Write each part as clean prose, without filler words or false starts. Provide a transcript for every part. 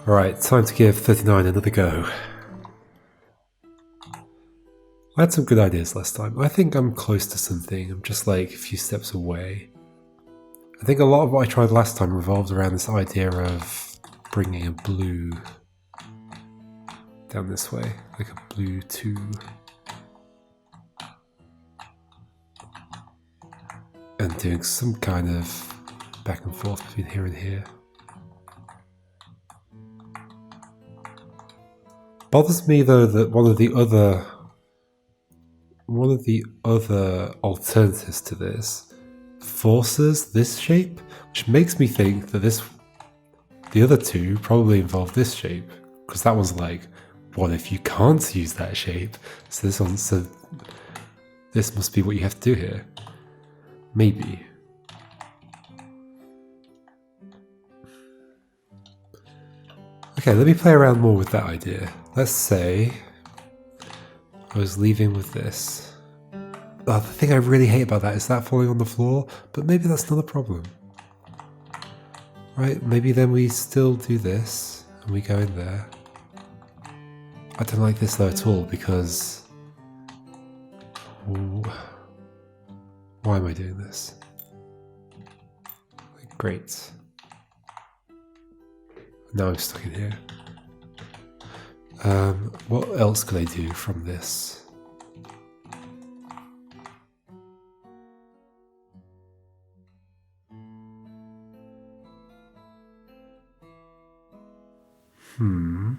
Alright, time to give 39 another go. I had some good ideas last time. I think I'm close to something. I'm just like a few steps away. I think a lot of what I tried last time revolved around this idea of bringing a blue down this way, like a blue 2. And doing some kind of back and forth between here and here. Bothers me though that one of the other alternatives to this forces this shape, which makes me think that the other two probably involve this shape, because that one's like, what if you can't use that shape? So this must be what you have to do here. Maybe. Okay, let me play around more with that idea. Let's say I was leaving with this. Oh, the thing I really hate about that is that falling on the floor, but maybe that's not a problem. Right, maybe then we still do this, and we go in there. I don't like this though at all, because... Ooh, why am I doing this? Great. Now I'm stuck in here. What else could I do from this? In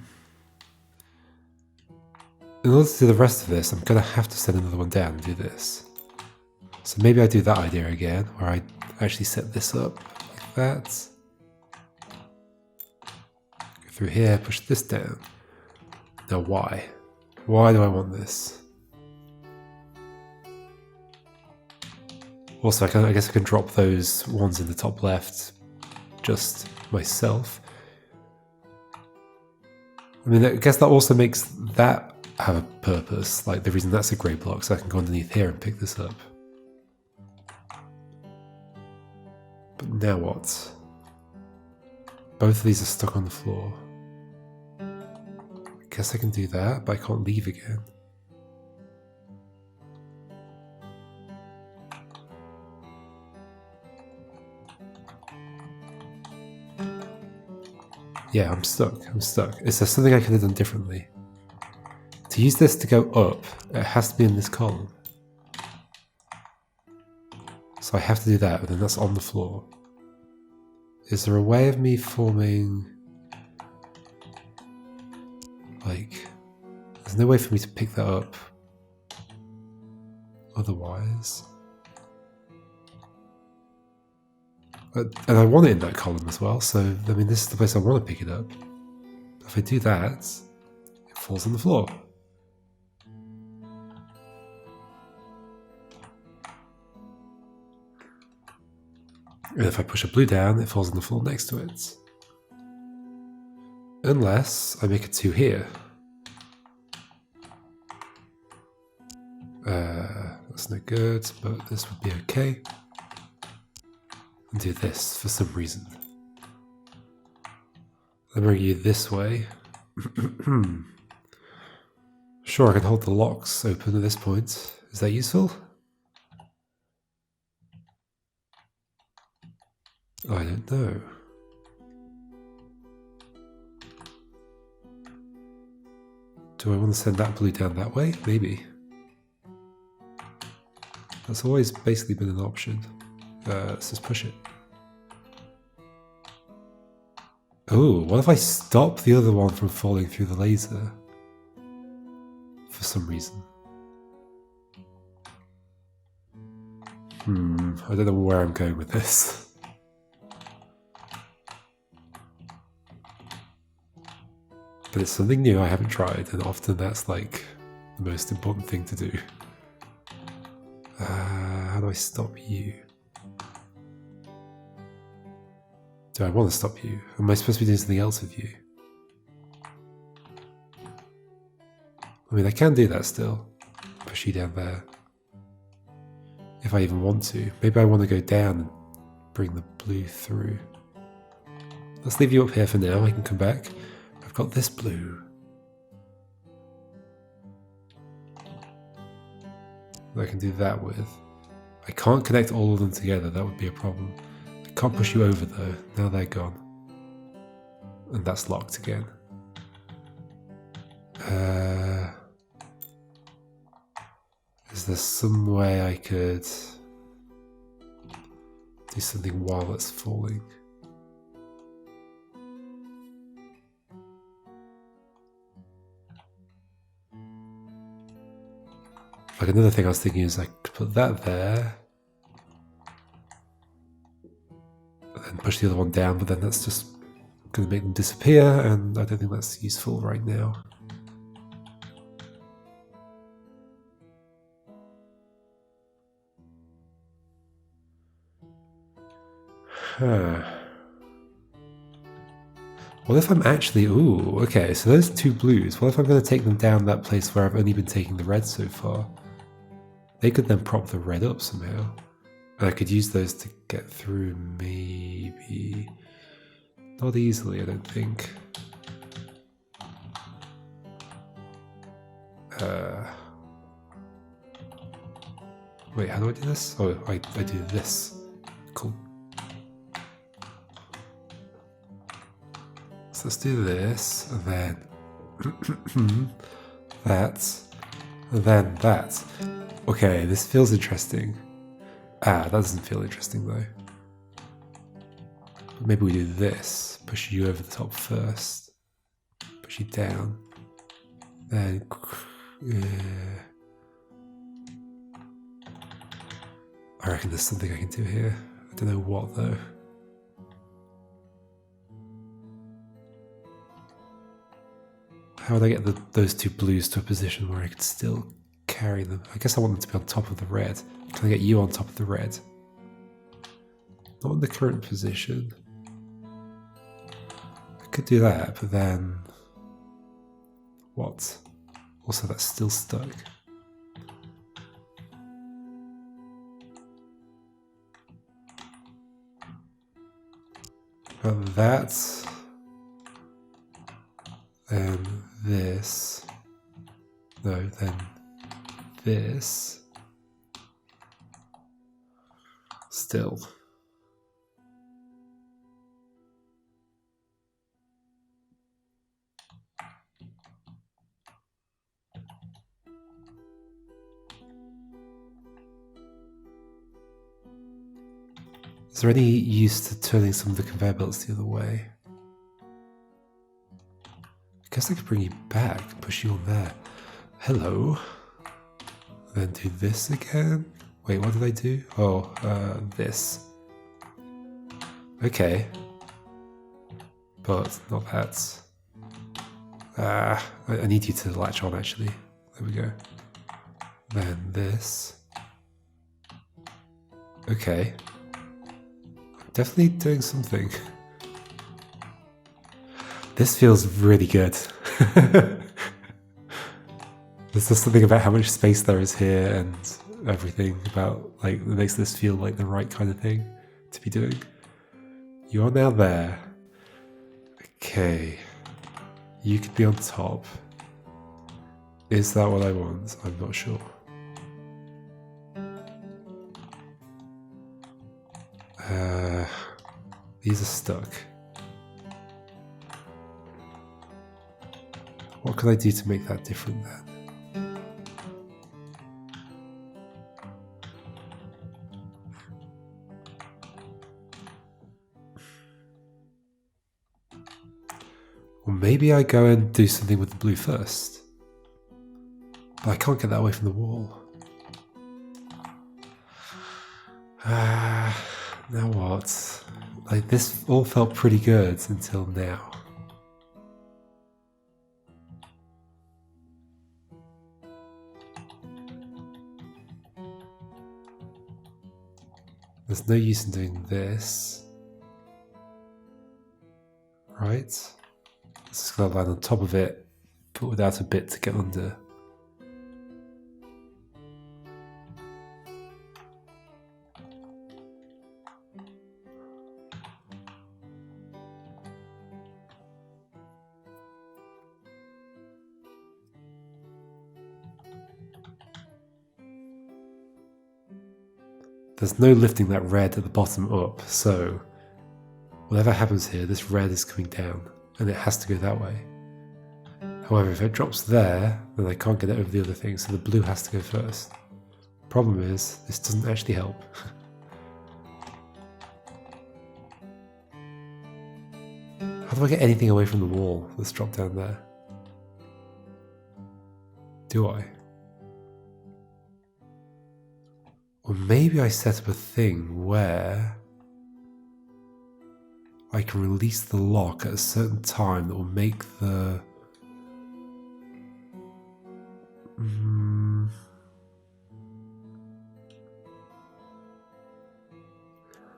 order to do the rest of this, I'm going to have to send another one down and do this. So maybe I do that idea again, where I actually set this up like that. Go through here, push this down. Now why? Why do I want this? Also, I guess I can drop those ones in the top left just myself. I mean, I guess that also makes that have a purpose, like the reason that's a grey block, so I can go underneath here and pick this up. But now what? Both of these are stuck on the floor. I guess I can do that, but I can't leave again. Yeah, I'm stuck. Is there something I could have done differently? To use this to go up, it has to be in this column. So I have to do that, but then that's on the floor. Is there a way of me forming... like... There's no way for me to pick that up otherwise. And I want it in that column as well, so I mean this is the place I want to pick it up. If I do that, it falls on the floor. And if I push a blue down, it falls on the floor next to it. Unless I make a 2 here. That's no good, but this would be okay. And do this for some reason. Then bring you this way. Sure, I can hold the locks open at this point. Is that useful? I don't know. Do I want to send that blue down that way? Maybe. That's always basically been an option. Let's just push it. Oh, what if I stop the other one from falling through the laser? For some reason. I don't know where I'm going with this. But it's something new I haven't tried, and often that's like the most important thing to do. How do I stop you? Do I want to stop you? Am I supposed to be doing something else with you? I mean, I can do that still. Push you down there. If I even want to. Maybe I want to go down and bring the blue through. Let's leave you up here for now, I can come back. got this blue. That I can do that with. I can't connect all of them together, that would be a problem. I can't push you over though, now they're gone. And that's locked again. Is there some way I could do something while it's falling? Like another thing I was thinking is I could put that there and then push the other one down, but then that's just going to make them disappear, and I don't think that's useful right now. What if I'm actually... Ooh, okay, so those two blues, what if I'm going to take them down that place where I've only been taking the red so far? They could then prop the red up somehow. And I could use those to get through, maybe... Not easily, I don't think. Wait, how do I do this? Oh, I do this. Cool. So let's do this, and then that, and then that. Okay, this feels interesting. That doesn't feel interesting though. But maybe we do this. Push you over the top first. Push you down. Then... I reckon there's something I can do here. I don't know what though. How would I get those two blues to a position where I could still carry them? I guess I want them to be on top of the red. Can I get you on top of the red? Not in the current position. I could do that, but then... What? Also, that's still stuck. But that... Then this... No, then this... Still. Is there any use to turning some of the conveyor belts the other way? I guess I could bring you back and push you on there. Hello. Then do this again. Wait, what did I do? Oh, this. Okay. But not that. I need you to latch on actually. There we go. Then this. Okay. I'm definitely doing something. This feels really good. There's just something about how much space there is here and everything about, like, that makes this feel like the right kind of thing to be doing. You're now there. Okay. You could be on top. Is that what I want? I'm not sure. These are stuck. What can I do to make that different then? Well, maybe I go and do something with the blue first. But I can't get that away from the wall. Now what? Like, this all felt pretty good until now. There's no use in doing this. Right? It's just gonna land on top of it, but without a bit to get under. there's no lifting that red at the bottom up, so whatever happens here, this red is coming down, and it has to go that way. However, if it drops there, then I can't get it over the other thing, so the blue has to go first. Problem is, this doesn't actually help. How do I get anything away from the wall that's dropped down there? Do I? Or maybe I set up a thing where I can release the lock at a certain time that will make the...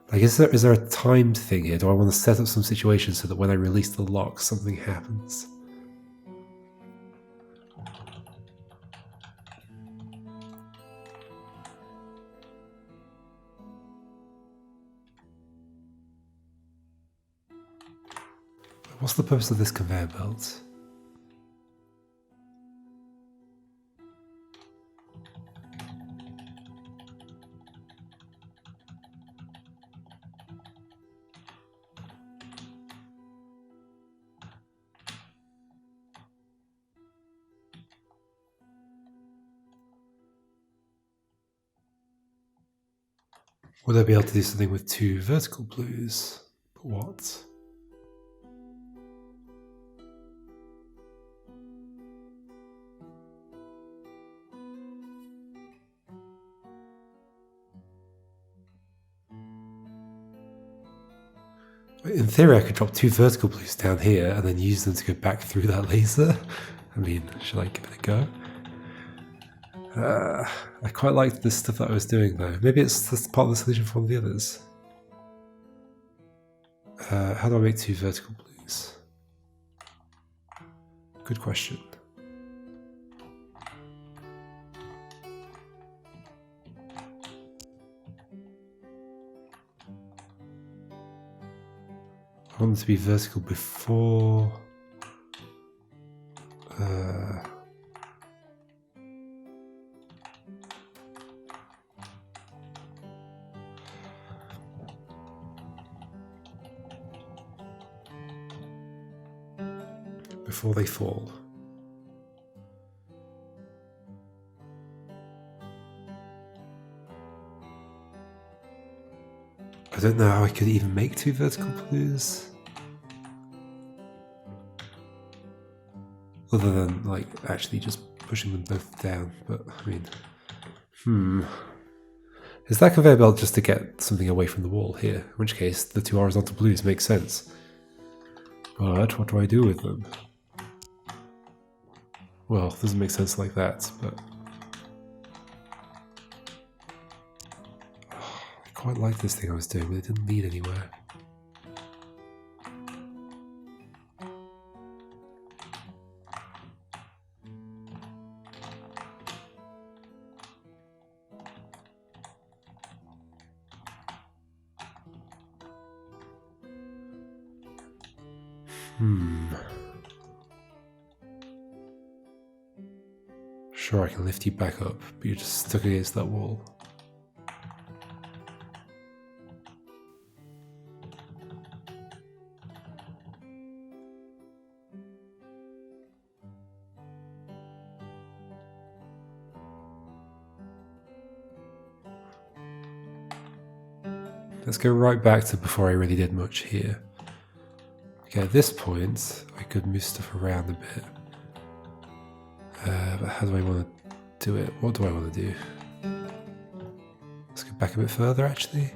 Like, is there a timed thing here? Do I want to set up some situation so that when I release the lock, something happens? What's the purpose of this conveyor belt? Would I be able to do something with 2 vertical blues? But what? In theory, I could drop 2 vertical blues down here and then use them to go back through that laser. I mean, should I give it a go? I quite liked this stuff that I was doing though. Maybe it's part of the solution for one of the others. How do I make 2 vertical blues? Good question. I want it to be vertical before... before they fall. I don't know how I could even make 2 vertical blues. Other than, like, actually just pushing them both down, but, I mean... Is that conveyor belt just to get something away from the wall here? In which case, the 2 horizontal blues make sense. But what do I do with them? Well, it doesn't make sense like that, but... I quite like this thing I was doing, but it didn't lead anywhere. Sure, I can lift you back up, but you're just stuck against that wall. Let's go right back to before I really did much here. Okay, at this point, I could move stuff around a bit. But how do I want to do it? What do I want to do? Let's go back a bit further, actually.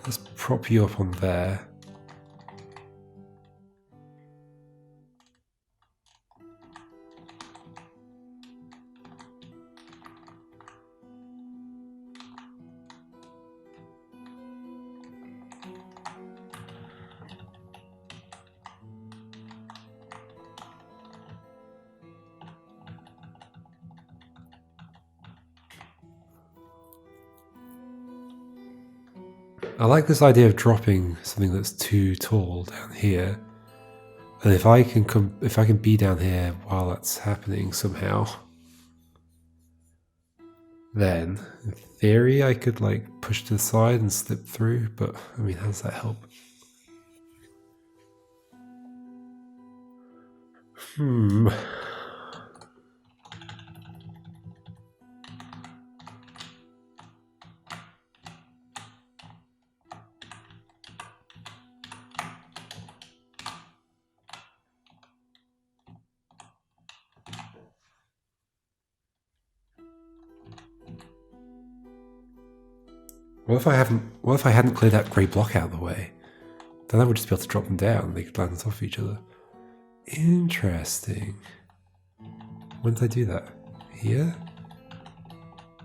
Let's prop you up on there. I like this idea of dropping something that's too tall down here, and if I can be down here while that's happening somehow, then in theory I could like push to the side and slip through, but I mean, how does that help? What if I hadn't cleared that grey block out of the way? Then I would just be able to drop them down and they could land on top of each other. Interesting. When did I do that? Here?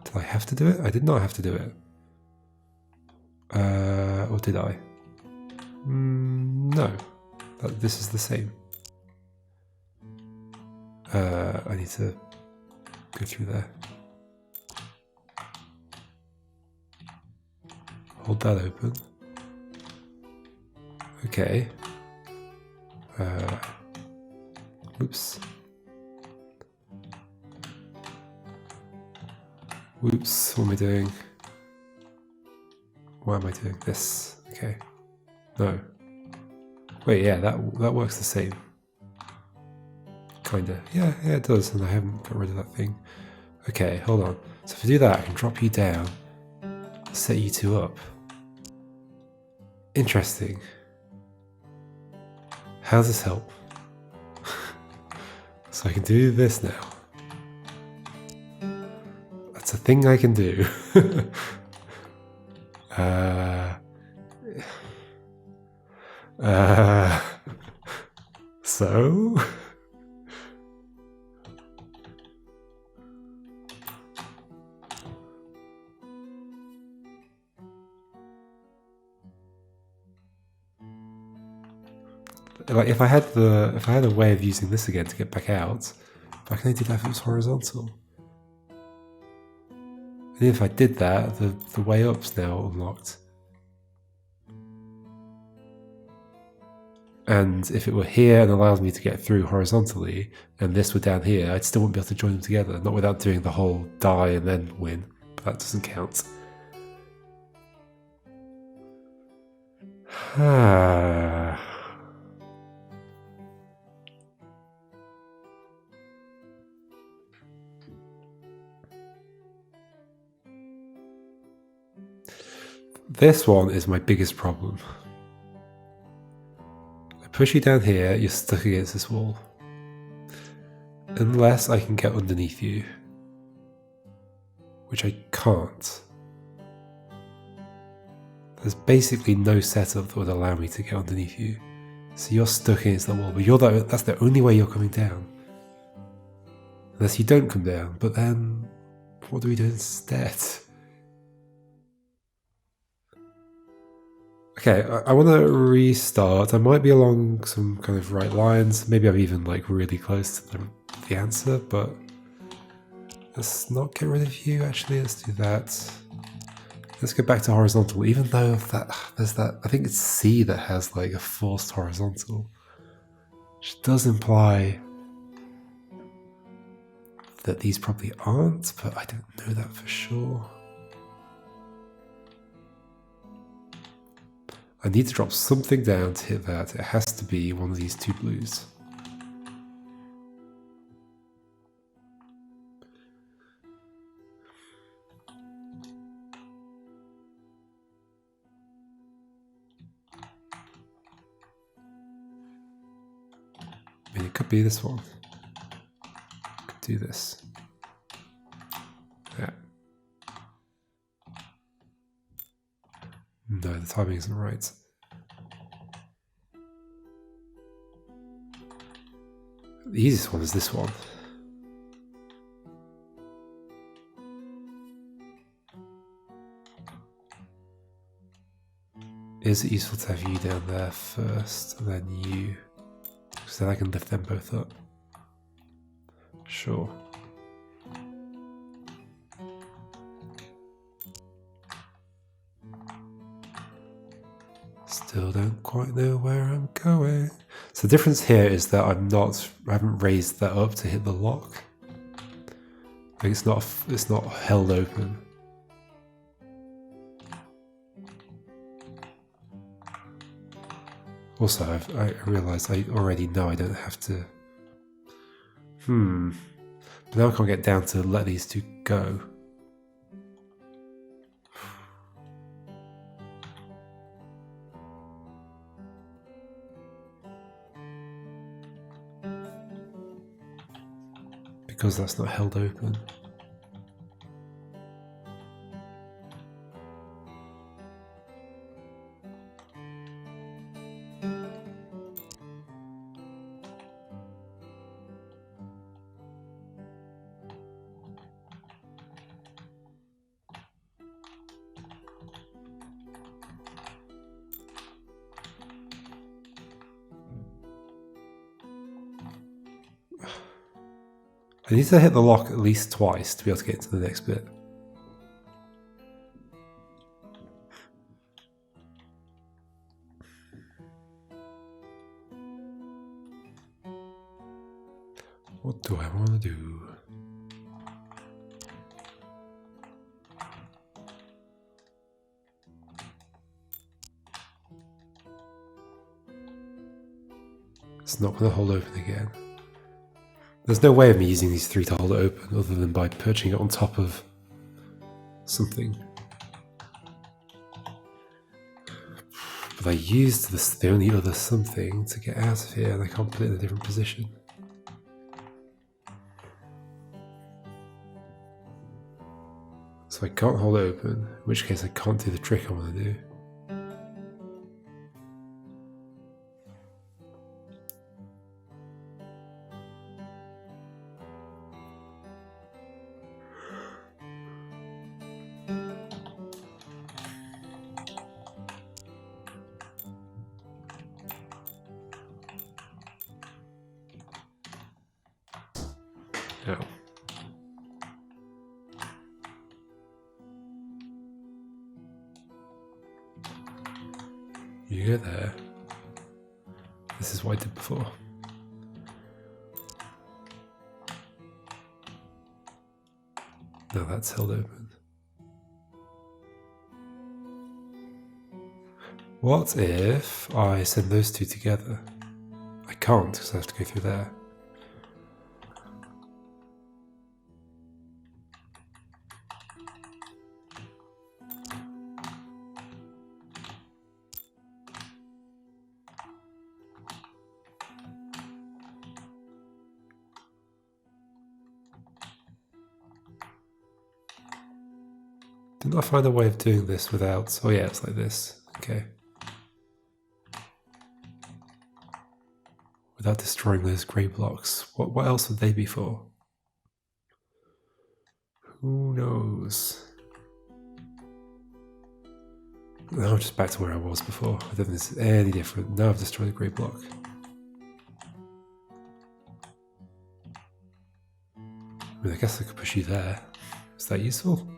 Did I have to do it? I did not have to do it. Or did I? No. This is the same. I need to go through there. Hold that open. Okay. Oops. Whoops, what am I doing? Why am I doing this? Okay. No. Wait, yeah, that works the same. Kinda. Yeah, it does, and I haven't got rid of that thing. Okay, hold on. So if I do that, I can drop you down, set you two up. Interesting. How does this help? So I can do this now. That's a thing I can do. So? Like if I had a way of using this again to get back out, but I can only do that if it was horizontal. And if I did that, the way up's now unlocked. And if it were here and allows me to get through horizontally, and this were down here, I'd still wouldn't be able to join them together, not without doing the whole die and then win, but that doesn't count. This one is my biggest problem. I push you down here, you're stuck against this wall. Unless I can get underneath you. Which I can't. There's basically no setup that would allow me to get underneath you. So you're stuck against that wall, but that's the only way you're coming down. Unless you don't come down, but then what do we do instead? Okay, I want to restart. I might be along some kind of right lines. Maybe I'm even like really close to the answer, but let's not get rid of you. Actually, let's do that. Let's go back to horizontal, even though there's that, I think it's C that has like a forced horizontal, which does imply that these probably aren't, but I don't know that for sure. I need to drop something down to hit that. It has to be one of these two blues. I mean, it could be this one. Could do this. Yeah. No, the timing isn't right. The easiest one is this one. Is it useful to have you down there first, and then you? Because then I can lift them both up. Sure. Still don't quite know where I'm going. So the difference here is that I haven't raised that up to hit the lock. Like it's not held open. Also, I realised I already know I don't have to. But now I can't get down to let these two go. Because that's not held open. I need to hit the lock at least twice to be able to get to the next bit. What do I want to do? It's not going to hold open again. There's no way of me using these three to hold it open other than by perching it on top of something. But I used the only other something to get out of here and I can't put it in a different position. So I can't hold it open, in which case I can't do the trick I want to do. No. You go there. This is what I did before. No, that's held open. What if I send those two together? I can't because I have to go through there. Didn't I find a way of doing this without... Oh yeah, it's like this. Okay. Without destroying those grey blocks. What else would they be for? Who knows? Now I'm just back to where I was before. I don't think this is any different. Now I've destroyed the grey block. I mean, I guess I could push you there. Is that useful?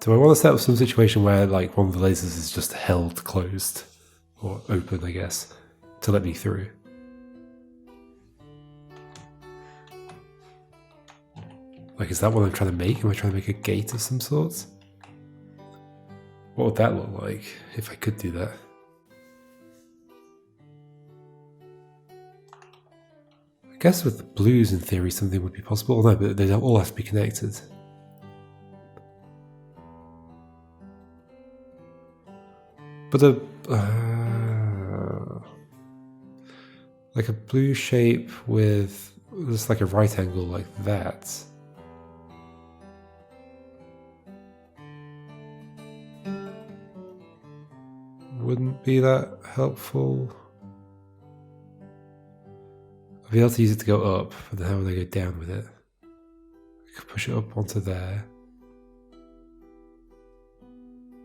Do I want to set up some situation where like one of the lasers is just held closed or open, I guess, to let me through? Like, is that what I'm trying to make? Am I trying to make a gate of some sort? What would that look like if I could do that? I guess with the blues, in theory, something would be possible. No, but they all have to be connected. But like a blue shape with just like a right angle like that. Wouldn't be that helpful. I'll be able to use it to go up, but then how would I go down with it? I could push it up onto there.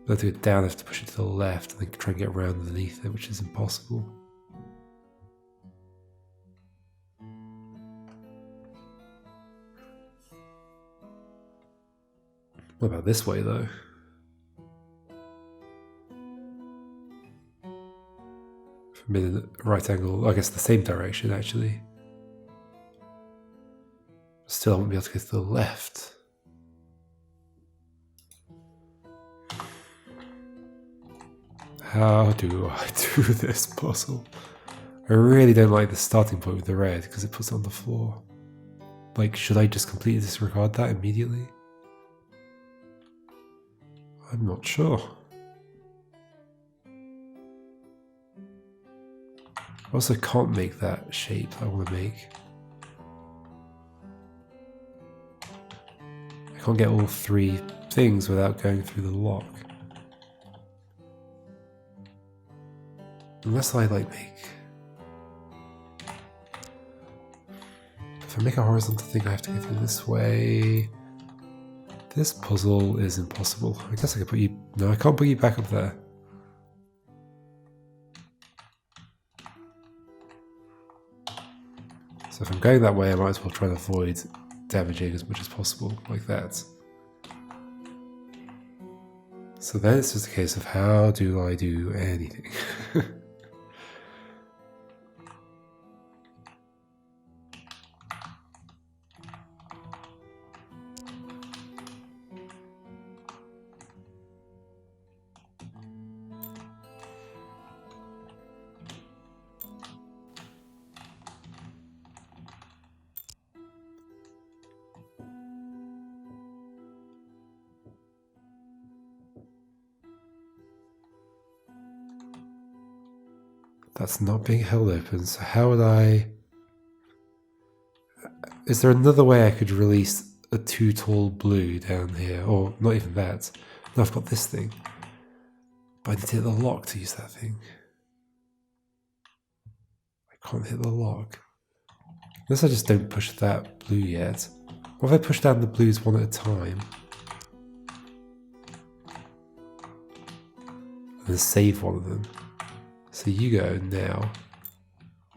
But to go down, I have to push it to the left and then try and get around underneath it, which is impossible. What about this way, though? I'm in a right angle, I guess the same direction actually. Still, I won't be able to go to the left. How do I do this puzzle? I really don't like the starting point with the red because it puts it on the floor. Like, should I just completely disregard that immediately? I'm not sure. I also can't make that shape I want to make. I can't get all three things without going through the lock. Unless I like make... If I make a horizontal thing I have to go through this way. This puzzle is impossible. I guess I could put you... No, I can't put you back up there. So if I'm going that way, I might as well try to avoid damaging as much as possible, like that. So then it's just a case of how do I do anything? That's not being held open, so how would I... Is there another way I could release a too tall blue down here? Or not even that. No, I've got this thing. But I need to hit the lock to use that thing. I can't hit the lock. Unless I just don't push that blue yet. What if I push down the blues one at a time? And then save one of them. So you go now.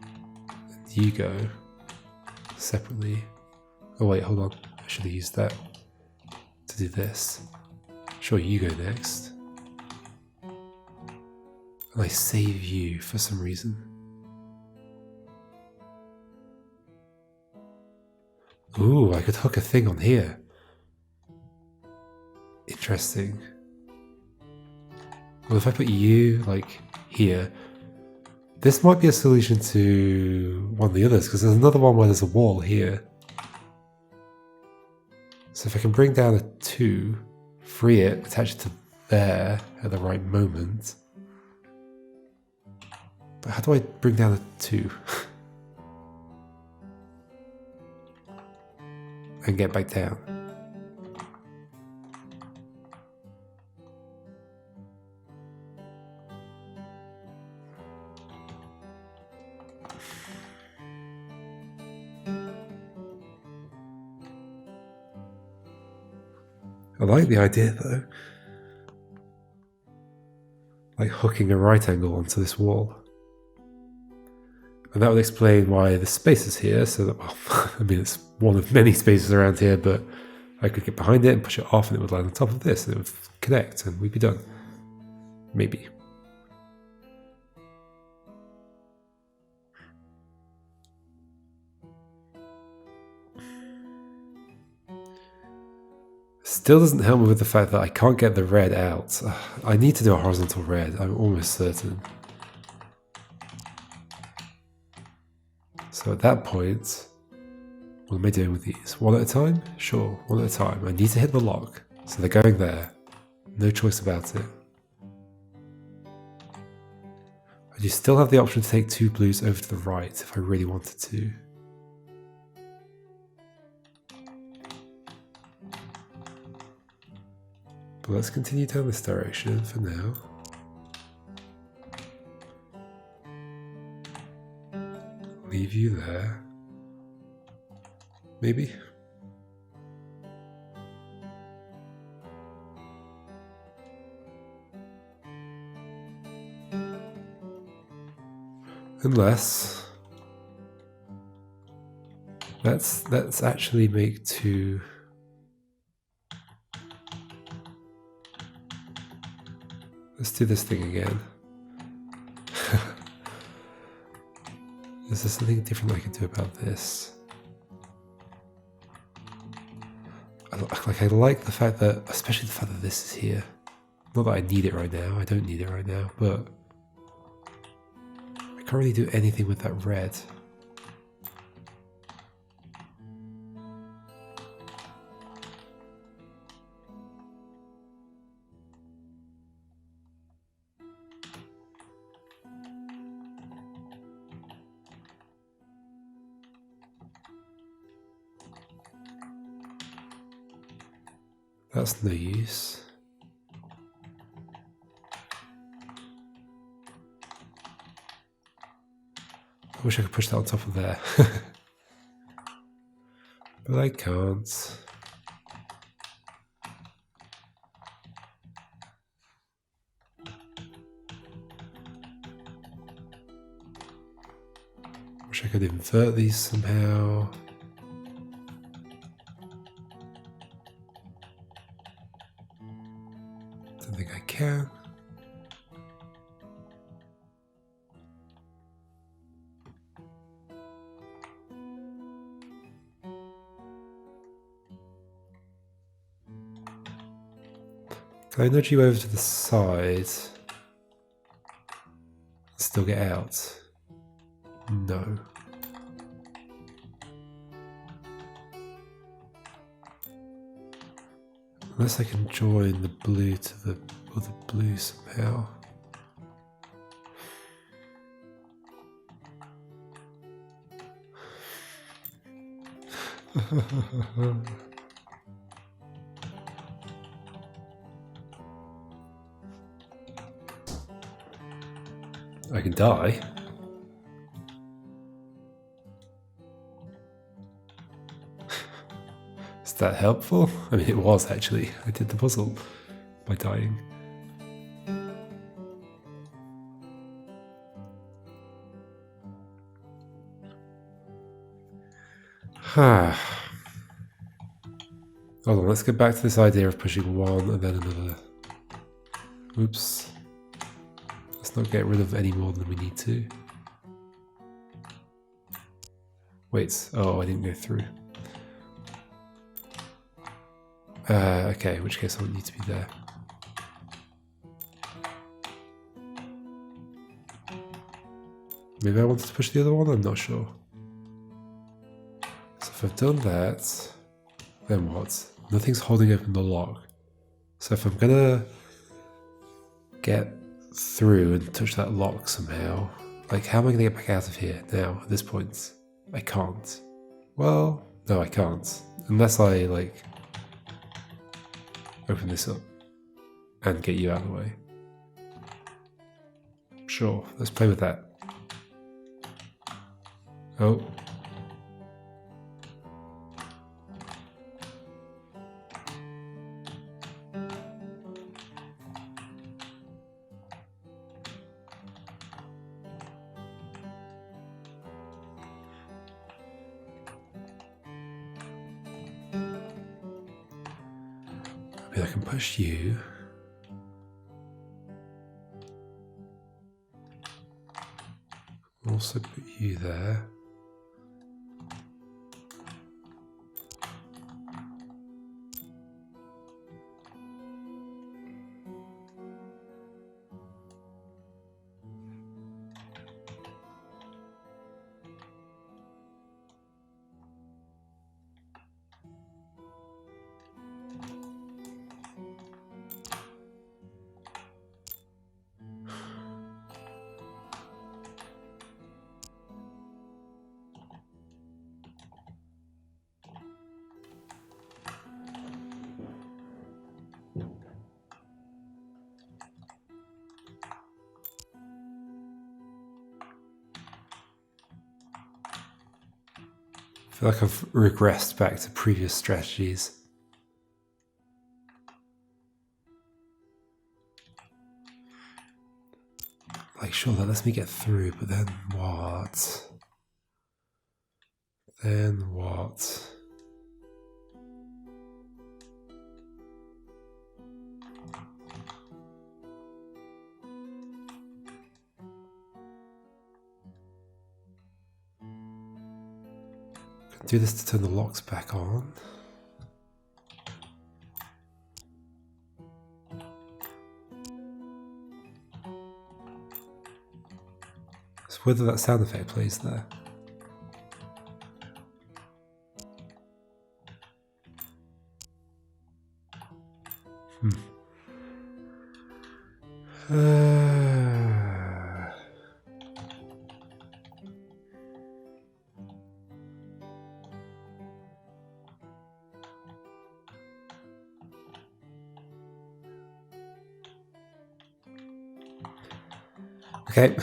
And you go separately. Oh wait, hold on. I should have used that to do this. Sure, you go next. And I save you for some reason. Ooh, I could hook a thing on here. Interesting. Well, if I put you, like, here, this might be a solution to one of the others, because there's another one where there's a wall here. So if I can bring down a 2, free it, attach it to there at the right moment. But how do I bring down a 2? And get back down. I like the idea though. Like hooking a right angle onto this wall. And that would explain why the space is here, so that, well, I mean, it's one of many spaces around here, but I could get behind it and push it off and it would land on top of this, and it would connect and we'd be done. Maybe. Still doesn't help me with the fact that I can't get the red out. I need to do a horizontal red, I'm almost certain. So at that point, what am I doing with these? One at a time? Sure, one at a time. I need to hit the lock. So they're going there. No choice about it. I do still have the option to take 2 blues over to the right if I really wanted to. But let's continue down this direction for now. Leave you there. Maybe? Unless let's actually make 2. Let's do this thing again. Is there something different I can do about this? I like the fact that, especially the fact that this is here. Not that I need it right now, I don't need it right now, but I can't really do anything with that red. That's no use. I wish I could push that on top of there. But I can't. Wish I could invert these somehow. Don't think I can. Can I nudge you over to the side? Still get out? No. Unless I can join the blue to the other blue somehow. I can die. Is that helpful? I mean, it was actually. I did the puzzle by dying. Hold on, let's get back to this idea of pushing one and then another. Oops. Let's not get rid of any more than we need to. Wait, oh, I didn't go through. Okay, in which case I would need to be there. Maybe I wanted to push the other one, I'm not sure. So if I've done that, then what? Nothing's holding open the lock. So if I'm gonna get through and touch that lock somehow, like how am I gonna get back out of here now at this point? I can't. Well, no I can't. Unless I like open this up and get you out of the way. Sure, let's play with that. Oh. Maybe I can push you. Also put you there. I feel like I've regressed back to previous strategies. Like, sure, that lets me get through, but then what? Then what? Do this to turn the locks back on. So whether that sound effect plays there. Okay,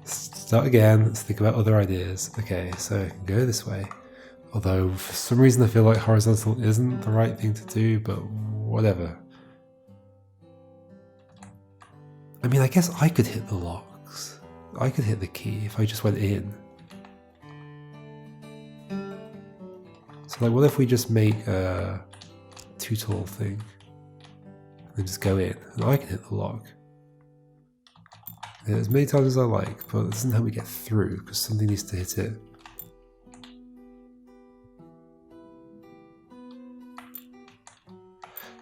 start again. Let's think about other ideas. Okay, so I can go this way. Although for some reason I feel like horizontal isn't the right thing to do, but whatever. I mean, I guess I could hit the locks. I could hit the key if I just went in. So like, what if we just make a too-tall thing? And then just go in, and I can hit the lock. As many times as I like, but it doesn't help me get through because something needs to hit it.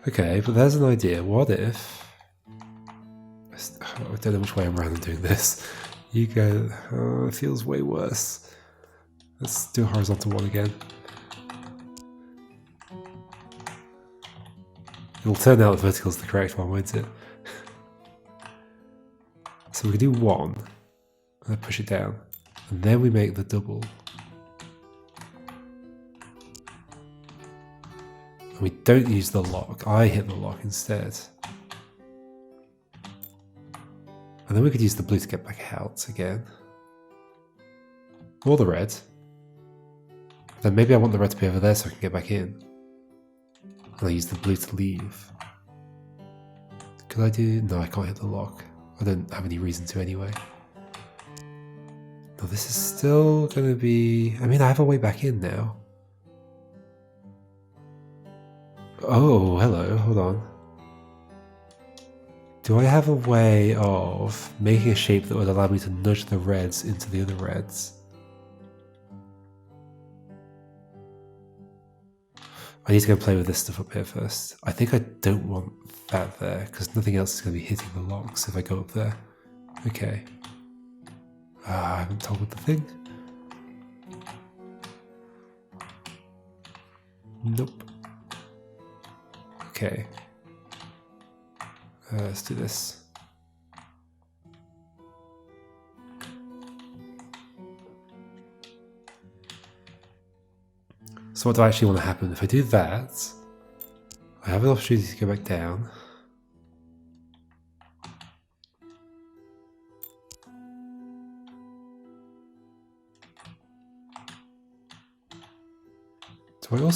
Okay, but there's an idea. What if... I don't know which way I'm around doing this. You go... Oh, it feels way worse. Let's do a horizontal one again. It'll turn out the vertical's the correct one, won't it? So we can do one, and then push it down, and then we make the double. And we don't use the lock, I hit the lock instead. And then we could use the blue to get back out again. Or the red. Then maybe I want the red to be over there so I can get back in. And I use the blue to leave. Could I do... No, I can't hit the lock. I don't have any reason to anyway. No, this is still going to be... I mean, I have a way back in now. Oh, hello, hold on. Do I have a way of making a shape that would allow me to nudge the reds into the other reds? I need to go play with this stuff up here first. I think I don't want that there, because nothing else is going to be hitting the locks if I go up there. Okay. I haven't toggled the thing. Nope. Okay. Let's do this. So what do I actually want to happen? If I do that, I have an opportunity to go back down.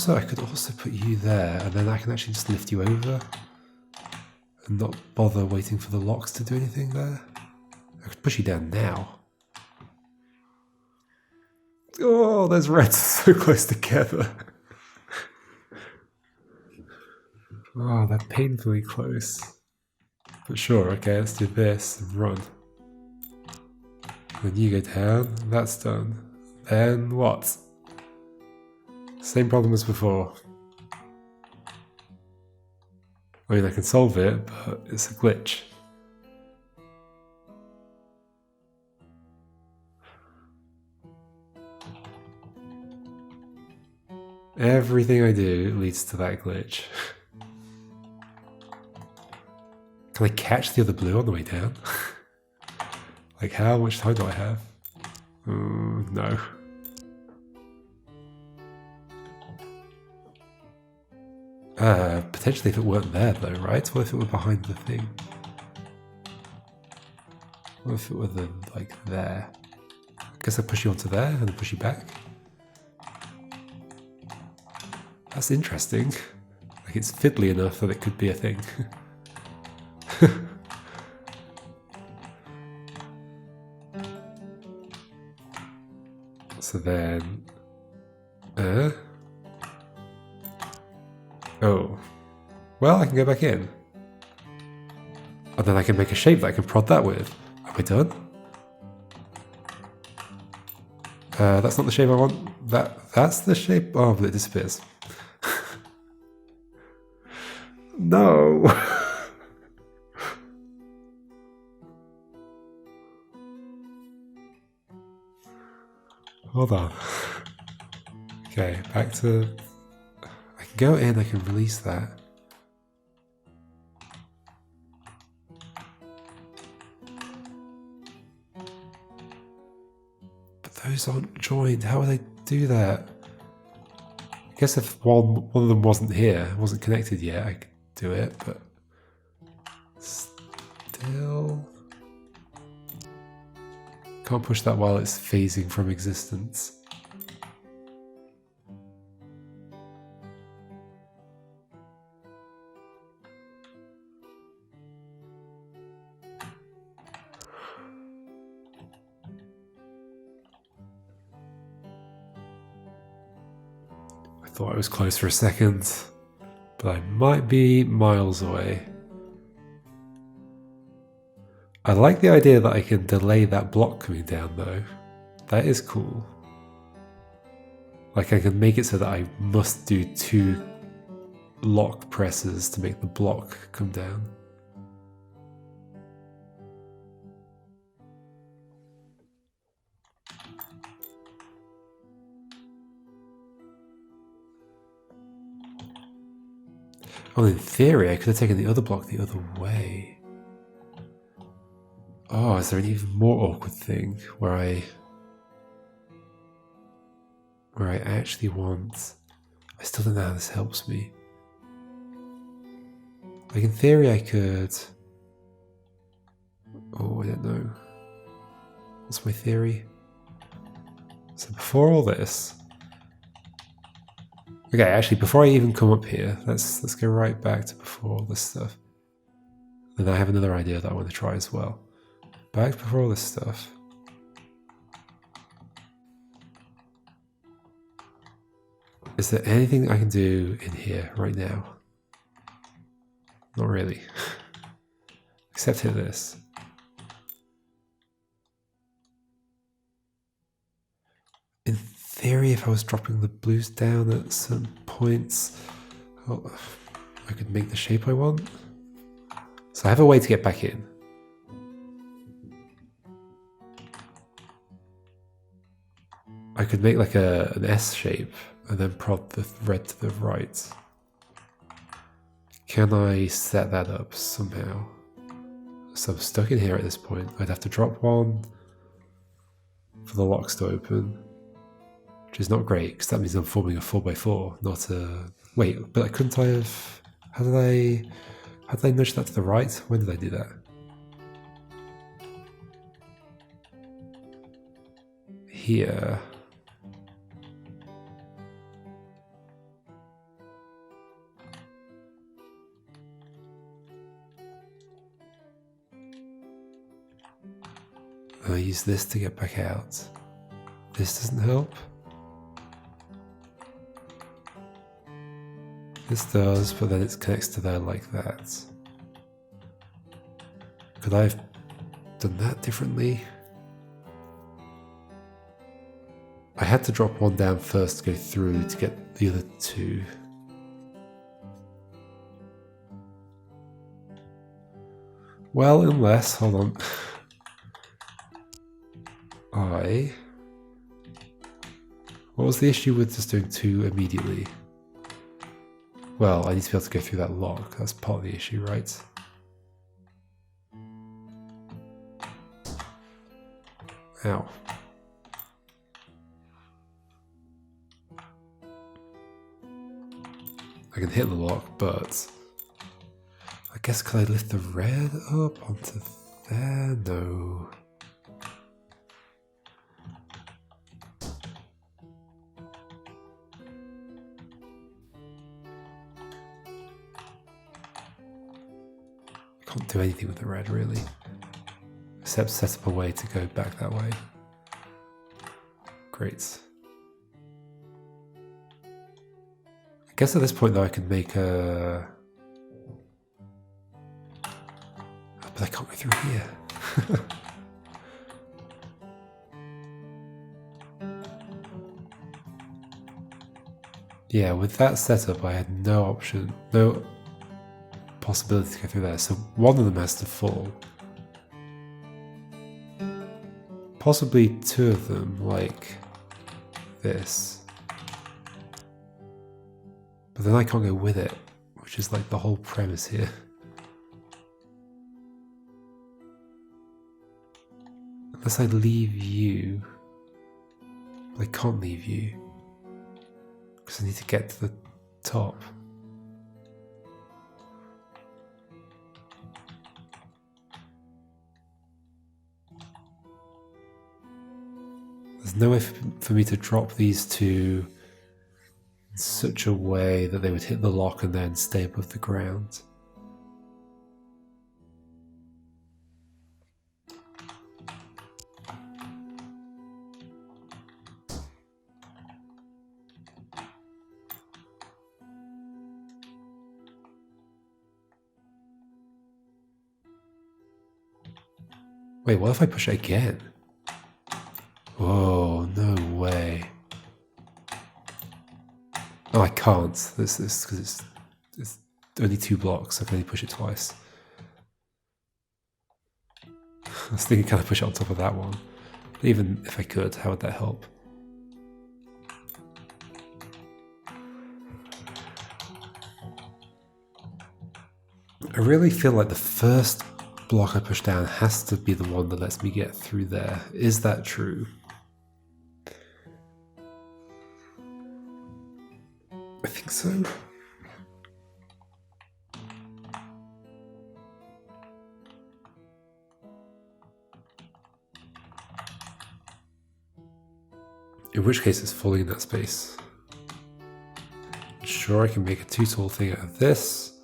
I could also put you there, and then I can actually just lift you over and not bother waiting for the locks to do anything there. I could push you down now. Oh, those reds are so close together. Oh, they're painfully close. But sure, okay, let's do this and run. Then you go down, that's done. Then what? Same problem as before. I mean, I can solve it, but it's a glitch. Everything I do leads to that glitch. Can I catch the other blue on the way down? Like, how much time do I have? No. Potentially if it weren't there though, right? What if it were behind the thing? What if it were like there? I guess I push you onto there and then push you back. That's interesting. Like, it's fiddly enough that it could be a thing. So then... Oh. Well, I can go back in. And then I can make a shape that I can prod that with. Am I done? That's not the shape I want. That's the shape. Oh, but it disappears. No. Hold on. Okay, back to... I can go in, I can release that. But those aren't joined. How would I do that? I guess if one of them wasn't here, wasn't connected yet, I could do it, but... Still... Can't push that while it's phasing from existence. I thought I was close for a second, but I might be miles away. I like the idea that I can delay that block coming down though. That is cool. Like I can make it so that I must do 2 lock presses to make the block come down. Well, in theory, I could have taken the other block the other way. Oh, is there an even more awkward thing where I actually want... I still don't know how this helps me. Like in theory I could... Oh, I don't know. What's my theory? So before all this... Okay, actually before I even come up here, let's go right back to before all this stuff. Then I have another idea that I want to try as well. Back before all this stuff. Is there anything I can do in here right now? Not really. Except hit this. In theory, if I was dropping the blues down at certain points, I could make the shape I want. So I have a way to get back in. I could make like an S shape and then prod the red to the right. Can I set that up somehow? So I'm stuck in here at this point. I'd have to drop 1 for the locks to open, which is not great because that means I'm forming a 4x4, not a... Wait, but couldn't I have... How did I nudge that to the right? When did I do that? Here... I use this to get back out. This doesn't help. This does, but then it connects to there like that. Could I have done that differently? I had to drop 1 down first to go through to get the other 2. Well, unless, hold on. What was the issue with just doing 2 immediately? Well, I need to be able to go through that lock. That's part of the issue, right? Ow. I can hit the lock, but... I guess could I lift the red up onto there? No. Can't do anything with the red really, except set up a way to go back that way. Great. I guess at this point though I can make a... But I can't go through here. Yeah, with that setup, I had no option, no possibility to go through there. So one of them has to fall. Possibly two of them, like this. But then I can't go with it, which is like the whole premise here. Unless I leave you. I can't leave you. Because I need to get to the top. There's no way for me to drop these two in such a way that they would hit the lock and then stay above the ground. Wait, what if I push it again? Oh, no way. Oh, I can't. This because it's only 2 blocks. I can only push it twice. I was thinking, can I push it on top of that one? But even if I could, how would that help? I really feel like the first block I push down has to be the one that lets me get through there. Is that true? I think so. In which case it's falling in that space. Sure, I can make a 2 tall thing out of this.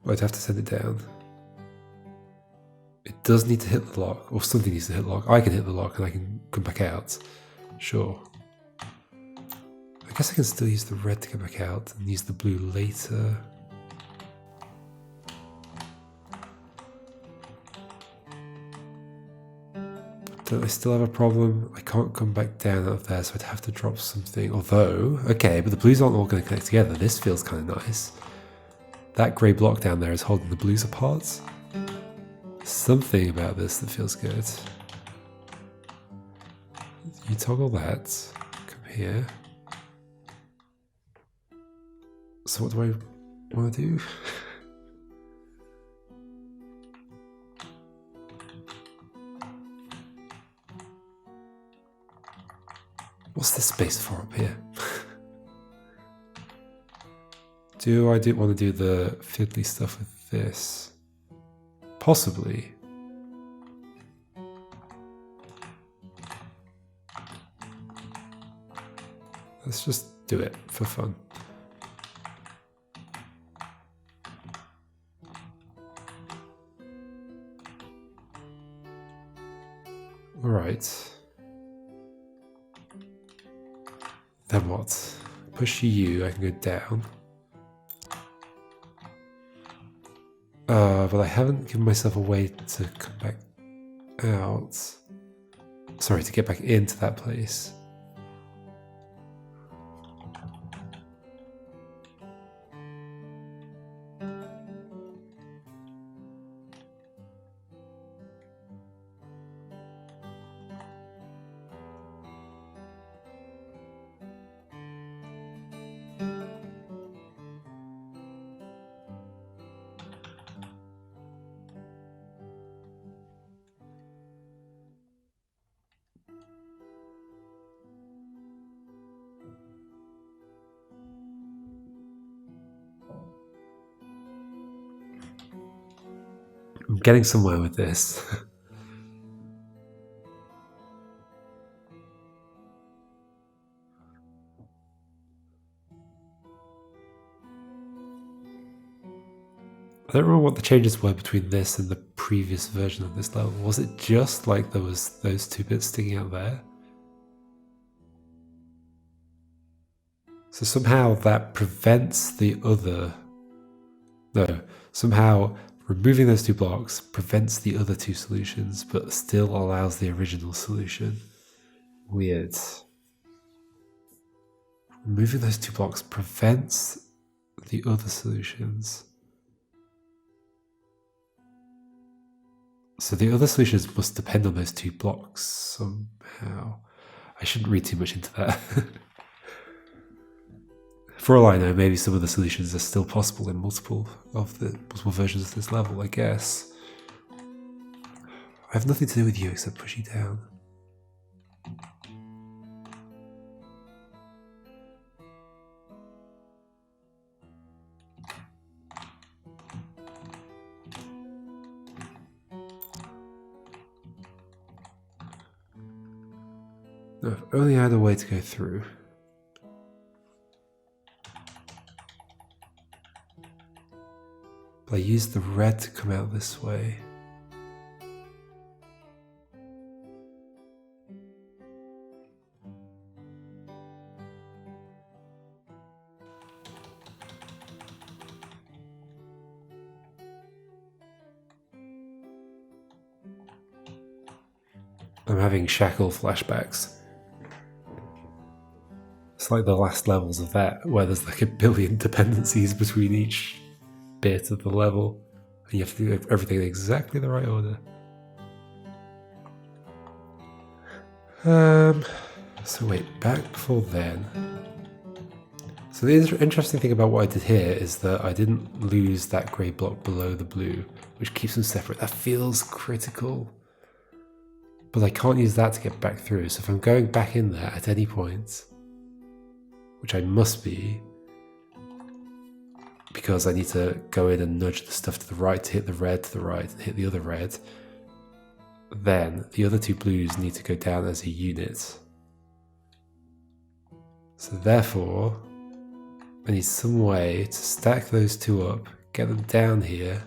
But I'd have to send it down. It does need to hit the lock, or something needs to hit the lock. I can hit the lock and I can come back out. Sure. I guess I can still use the red to come back out and use the blue later. Don't I still have a problem? I can't come back down out of there, so I'd have to drop something. Although, okay, but the blues aren't all going to connect together. This feels kind of nice. That grey block down there is holding the blues apart. Something about this that feels good. You toggle that. Come here. So what do I want to do? What's this space for up here? Do I want to do the fiddly stuff with this? Possibly. Let's just do it for fun. All right. Then what? Push you, I can go down. But I haven't given myself a way to come back out. Sorry, to get back into that place. I'm getting somewhere with this. I don't remember what the changes were between this and the previous version of this level. Was it just like there was those 2 bits sticking out there? So somehow that prevents the other... No, somehow removing those 2 blocks prevents the other 2 solutions, but still allows the original solution. Weird. Removing those 2 blocks prevents the other solutions. So the other solutions must depend on those 2 blocks somehow. I shouldn't read too much into that. For all I know, maybe some of the solutions are still possible in multiple versions of this level, I guess. I have nothing to do with you except push you down. No, if only I had a way to go through. But I used the red to come out this way. I'm having shackle flashbacks. It's like the last levels of that, where there's like a billion dependencies between each bit of the level, and you have to do everything in exactly the right order. So wait, back before then. So the interesting thing about what I did here is that I didn't lose that grey block below the blue, which keeps them separate. That feels critical. But I can't use that to get back through, so if I'm going back in there at any point, which I must be, because I need to go in and nudge the stuff to the right to hit the red to the right and hit the other red, then the other 2 blues need to go down as a unit. So therefore, I need some way to stack those 2 up, get them down here,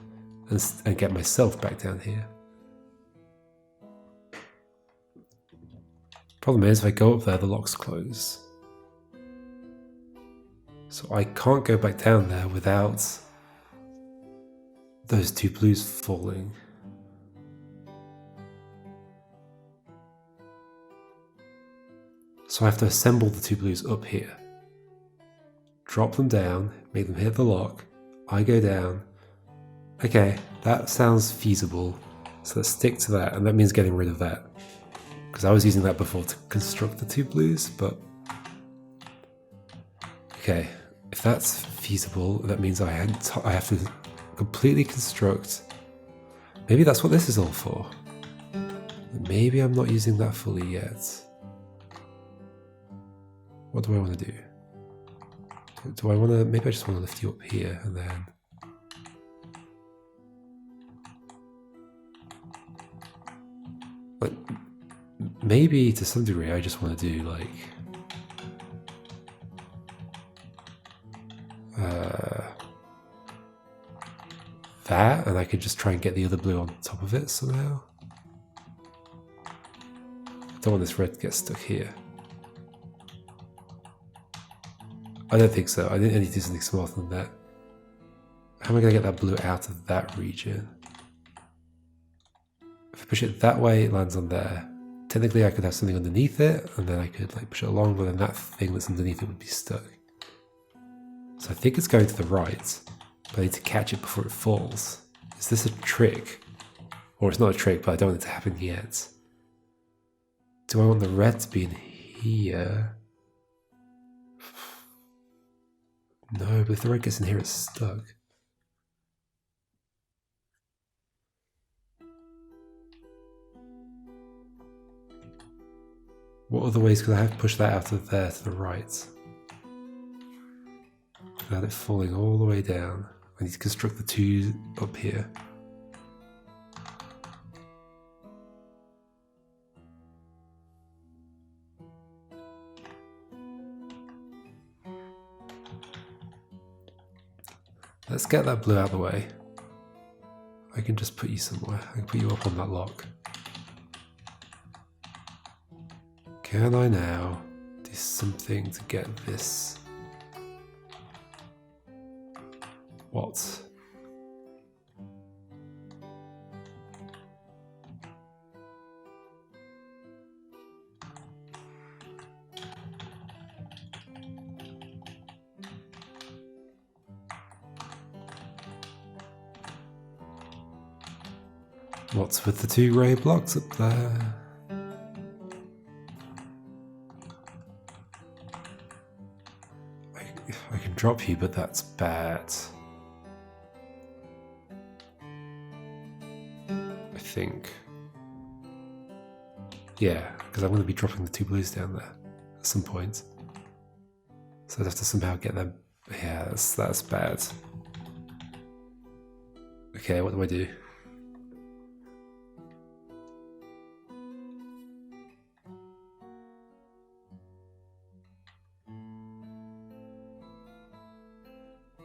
and get myself back down here. Problem is, if I go up there, the locks close. So I can't go back down there without those 2 blues falling. So I have to assemble the 2 blues up here. Drop them down, make them hit the lock. I go down. Okay, that sounds feasible. So let's stick to that, and that means getting rid of that. Because I was using that before to construct the 2 blues, but... Okay, if that's feasible, that means I have to completely construct... Maybe that's what this is all for. Maybe I'm not using that fully yet. What do I want to do? Do I want to... Maybe I just want to lift you up here and then... But maybe to some degree I just want to do like... that, and I could just try and get the other blue on top of it somehow. I don't want this red to get stuck here. I don't think so. I need to do something smarter than that. How am I going to get that blue out of that region? If I push it that way, it lands on there. Technically, I could have something underneath it, and then I could like push it along, but then that thing that's underneath it would be stuck. So I think it's going to the right, but I need to catch it before it falls. Is this a trick? Or it's not a trick, but I don't want it to happen yet. Do I want the red to be in here? No, but if the red gets in here, it's stuck. What other ways could I have pushed that out of there to the right? Without it falling all the way down. I need to construct the 2 up here. Let's get that blue out of the way. I can just put you somewhere. I can put you up on that lock. Can I now do something to get this? What? What's with the 2 grey blocks up there? I can drop you, but that's bad. I think. Yeah, because I'm going to be dropping the 2 blues down there at some point. So I'd have to somehow get them. Yeah, that's bad. Okay, what do I do?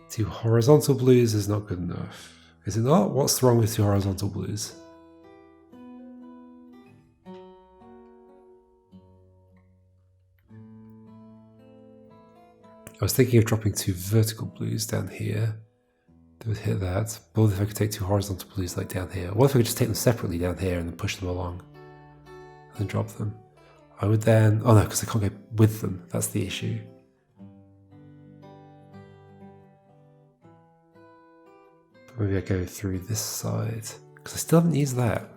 Two horizontal blues is not good enough. Is it not? What's wrong with 2 horizontal blues? I was thinking of dropping 2 vertical blues down here. They would hit that. But what if I could take 2 horizontal blues like down here? What if I could just take them separately down here and then push them along? And then drop them? I would then... Oh no, because I can't go with them. That's the issue. But maybe I go through this side. Because I still haven't used that.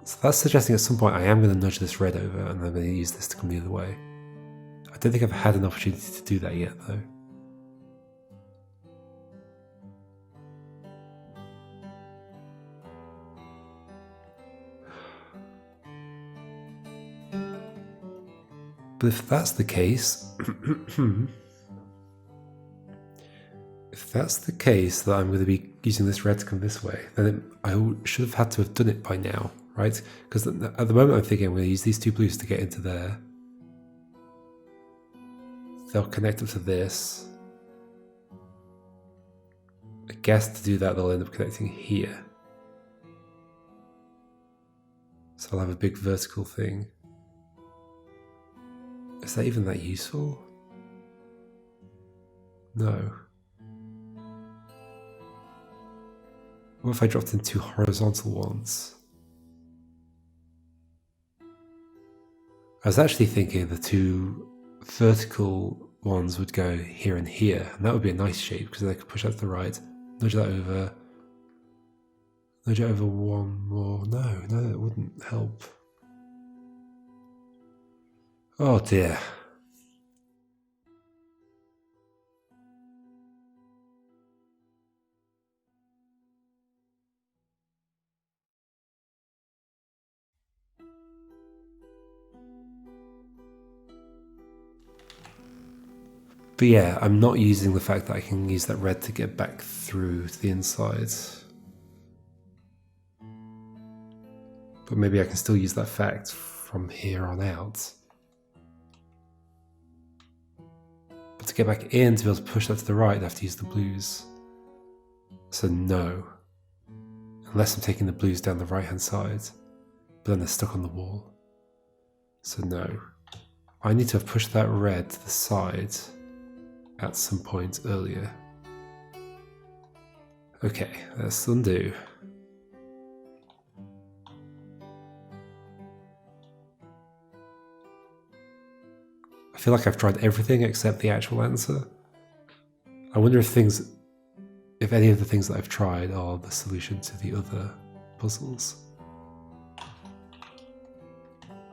So that's suggesting at some point I am going to nudge this red over and I'm going to use this to come the other way. I don't think I've had an opportunity to do that yet though. But if that's the case, that I'm going to be using this red to come this way, then I should have had to have done it by now, right? Because at the moment I'm thinking I'm going to use these 2 blues to get into there. They'll connect up to this. I guess to do that they'll end up connecting here. So I'll have a big vertical thing. Is that even that useful? No. What if I dropped in 2 horizontal ones? I was actually thinking the 2 vertical ones would go here and here, and that would be a nice shape because then I could push that to the right, nudge that over, nudge it over 1 more. No, it wouldn't help. Oh dear. But yeah, I'm not using the fact that I can use that red to get back through to the inside. But maybe I can still use that fact from here on out. But to get back in, to be able to push that to the right, I have to use the blues. So no. Unless I'm taking the blues down the right hand side. But then they're stuck on the wall. So no. I need to have pushed that red to the side at some point earlier. Okay, let's undo. I feel like I've tried everything except the actual answer. I wonder if any of the things that I've tried are the solution to the other puzzles.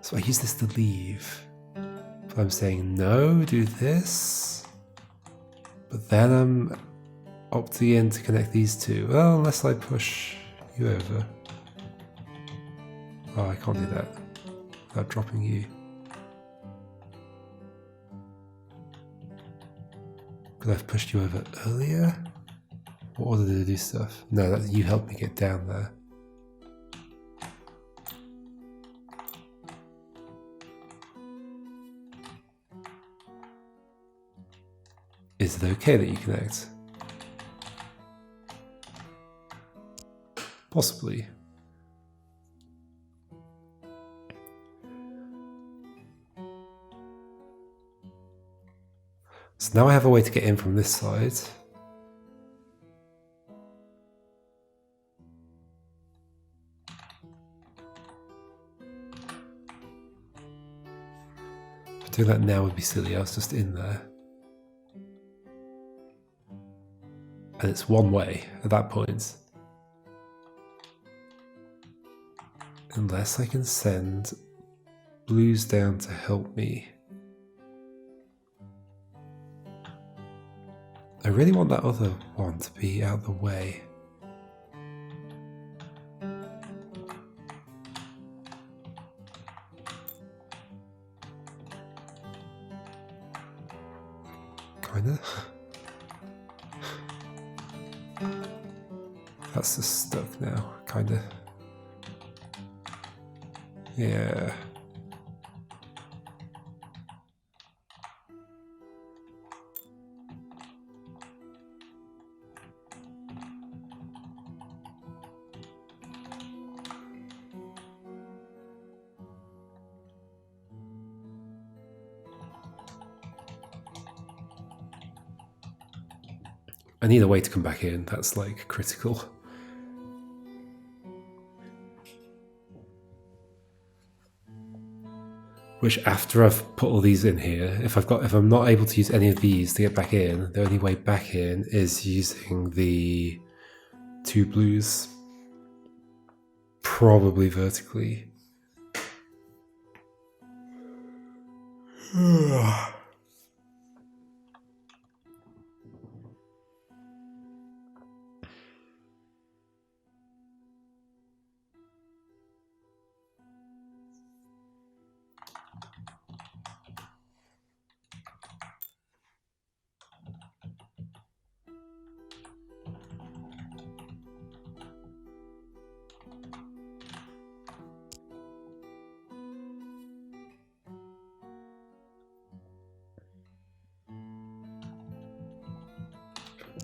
So I use this to leave. But I'm saying no, do this. But then I'm opting in to connect these 2. Well, unless I push you over. Oh, I can't do that without dropping you. Could I have pushed you over earlier? Or order to do stuff? No, you helped me get down there. Is it okay that you connect? Possibly. So now I have a way to get in from this side. Doing that now would be silly, I was just in there. And it's one way at that point. Unless I can send blues down to help me. I really want that other one to be out of the way. Kinda. That's just stuck now, kinda. Yeah. I need a way to come back in, that's like critical. Which after I've put all these in here, if I'm not able to use any of these to get back in, the only way back in is using the 2 blues. Probably vertically.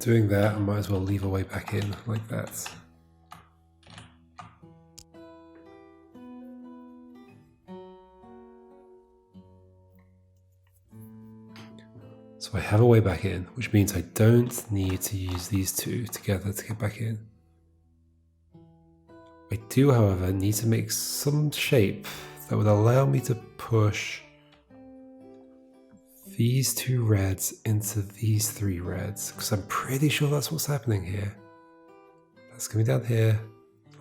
Doing that, I might as well leave a way back in like that. So I have a way back in, which means I don't need to use these two together to get back in. I do, however, need to make some shape that would allow me to push these 2 reds into these 3 reds, because I'm pretty sure that's what's happening here. That's coming down here,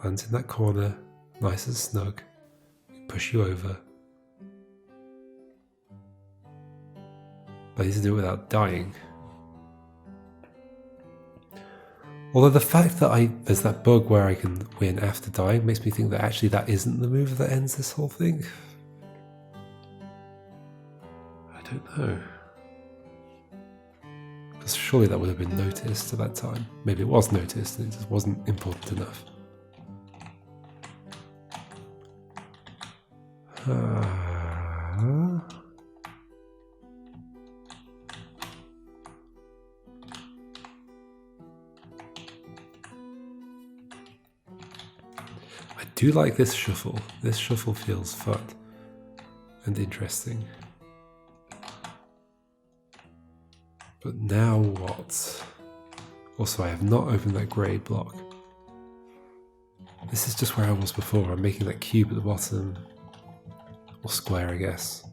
lands in that corner, nice and snug, push you over. But I need to do it without dying. Although the fact that there's that bug where I can win after dying makes me think that actually that isn't the move that ends this whole thing. I don't know. Because surely that would have been noticed at that time. Maybe it was noticed and it just wasn't important enough. I do like this shuffle. This shuffle feels fun and interesting. But now what? Also, I have not opened that grey block. This is just where I was before. I'm making that cube at the bottom. Or square, I guess.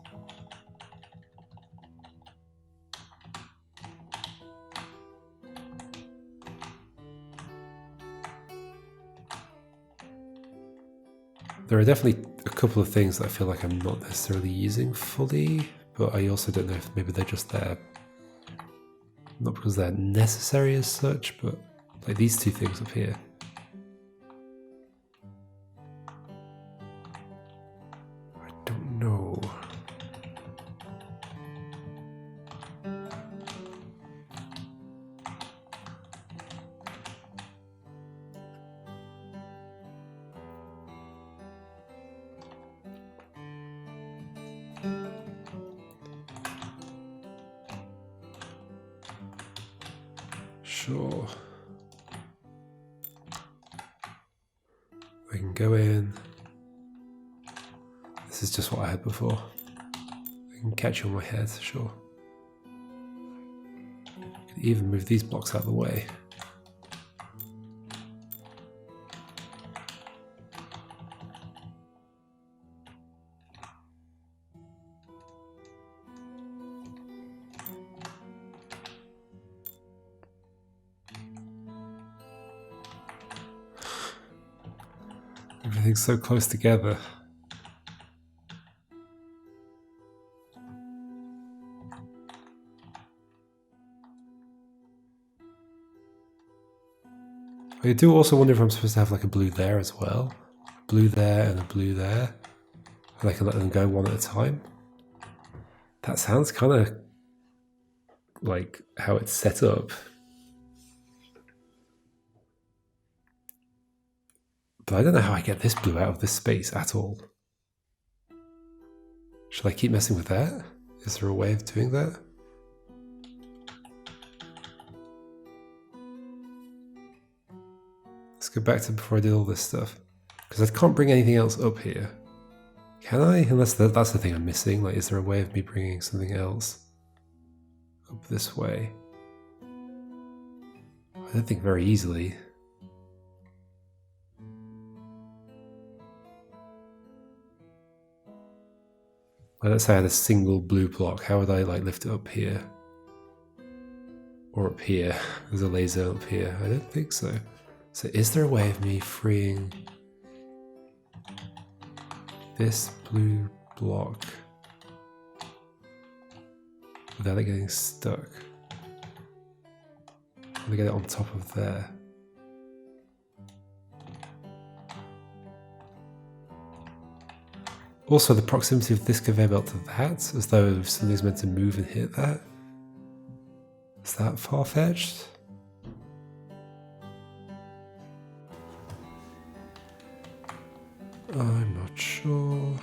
There are definitely a couple of things that I feel like I'm not necessarily using fully, but I also don't know if maybe they're just there. Not because they're necessary as such, but like these 2 things up here. I don't know. Sure. I can go in. This is just what I had before. I can catch you on my head, sure. I could even move these blocks out of the way. Everything's so close together. I do also wonder if I'm supposed to have like a blue there as well. Blue there and a blue there. And I can let them go one at a time. That sounds kind of like how it's set up. But I don't know how I get this blue out of this space at all. Should I keep messing with that? Is there a way of doing that? Let's go back to before I did all this stuff. Because I can't bring anything else up here. Can I? Unless that's the thing I'm missing. Like, is there a way of me bringing something else up this way? I don't think very easily. Like, let's say I had a single blue block. How would I like lift it up here? Or up here? There's a laser up here. I don't think so. So is there a way of me freeing this blue block without it getting stuck? Let me get it on top of there. Also, the proximity of this conveyor belt to that, as though something's meant to move and hit that. Is that far-fetched? I'm not sure.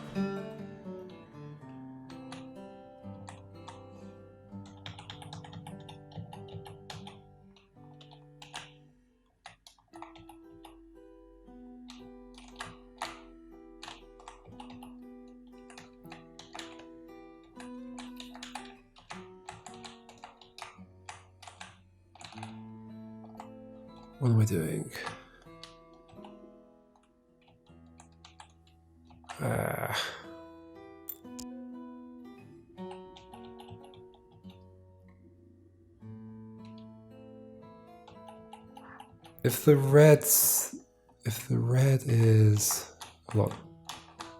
What am I doing? If the red is a lot,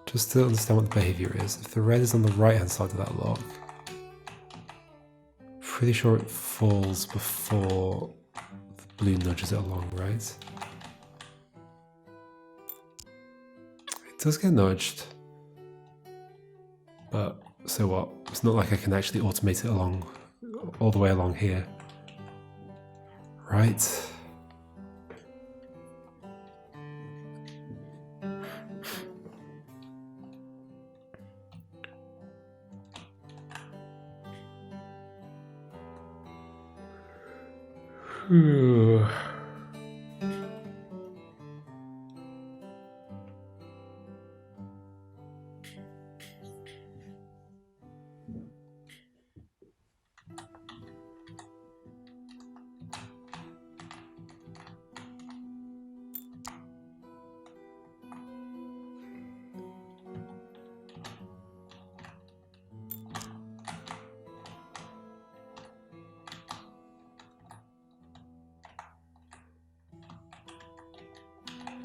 just to understand what the behavior is, if the red is on the right hand side of that lock, pretty sure it falls before the blue nudges it along, right? It does get nudged, but so what? It's not like I can actually automate it along all the way along here, right?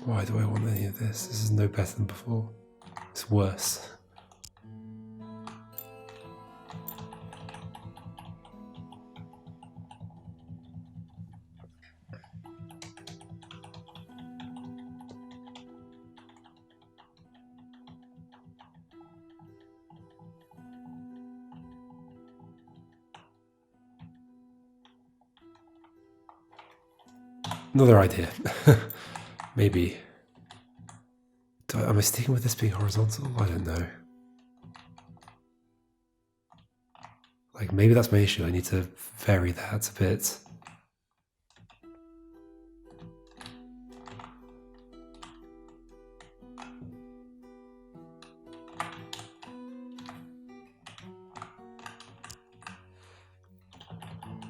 Why do I want any of this? This is no better than before. It's worse. Another idea. Maybe. Am I sticking with this being horizontal? I don't know. Like, maybe that's my issue. I need to vary that a bit.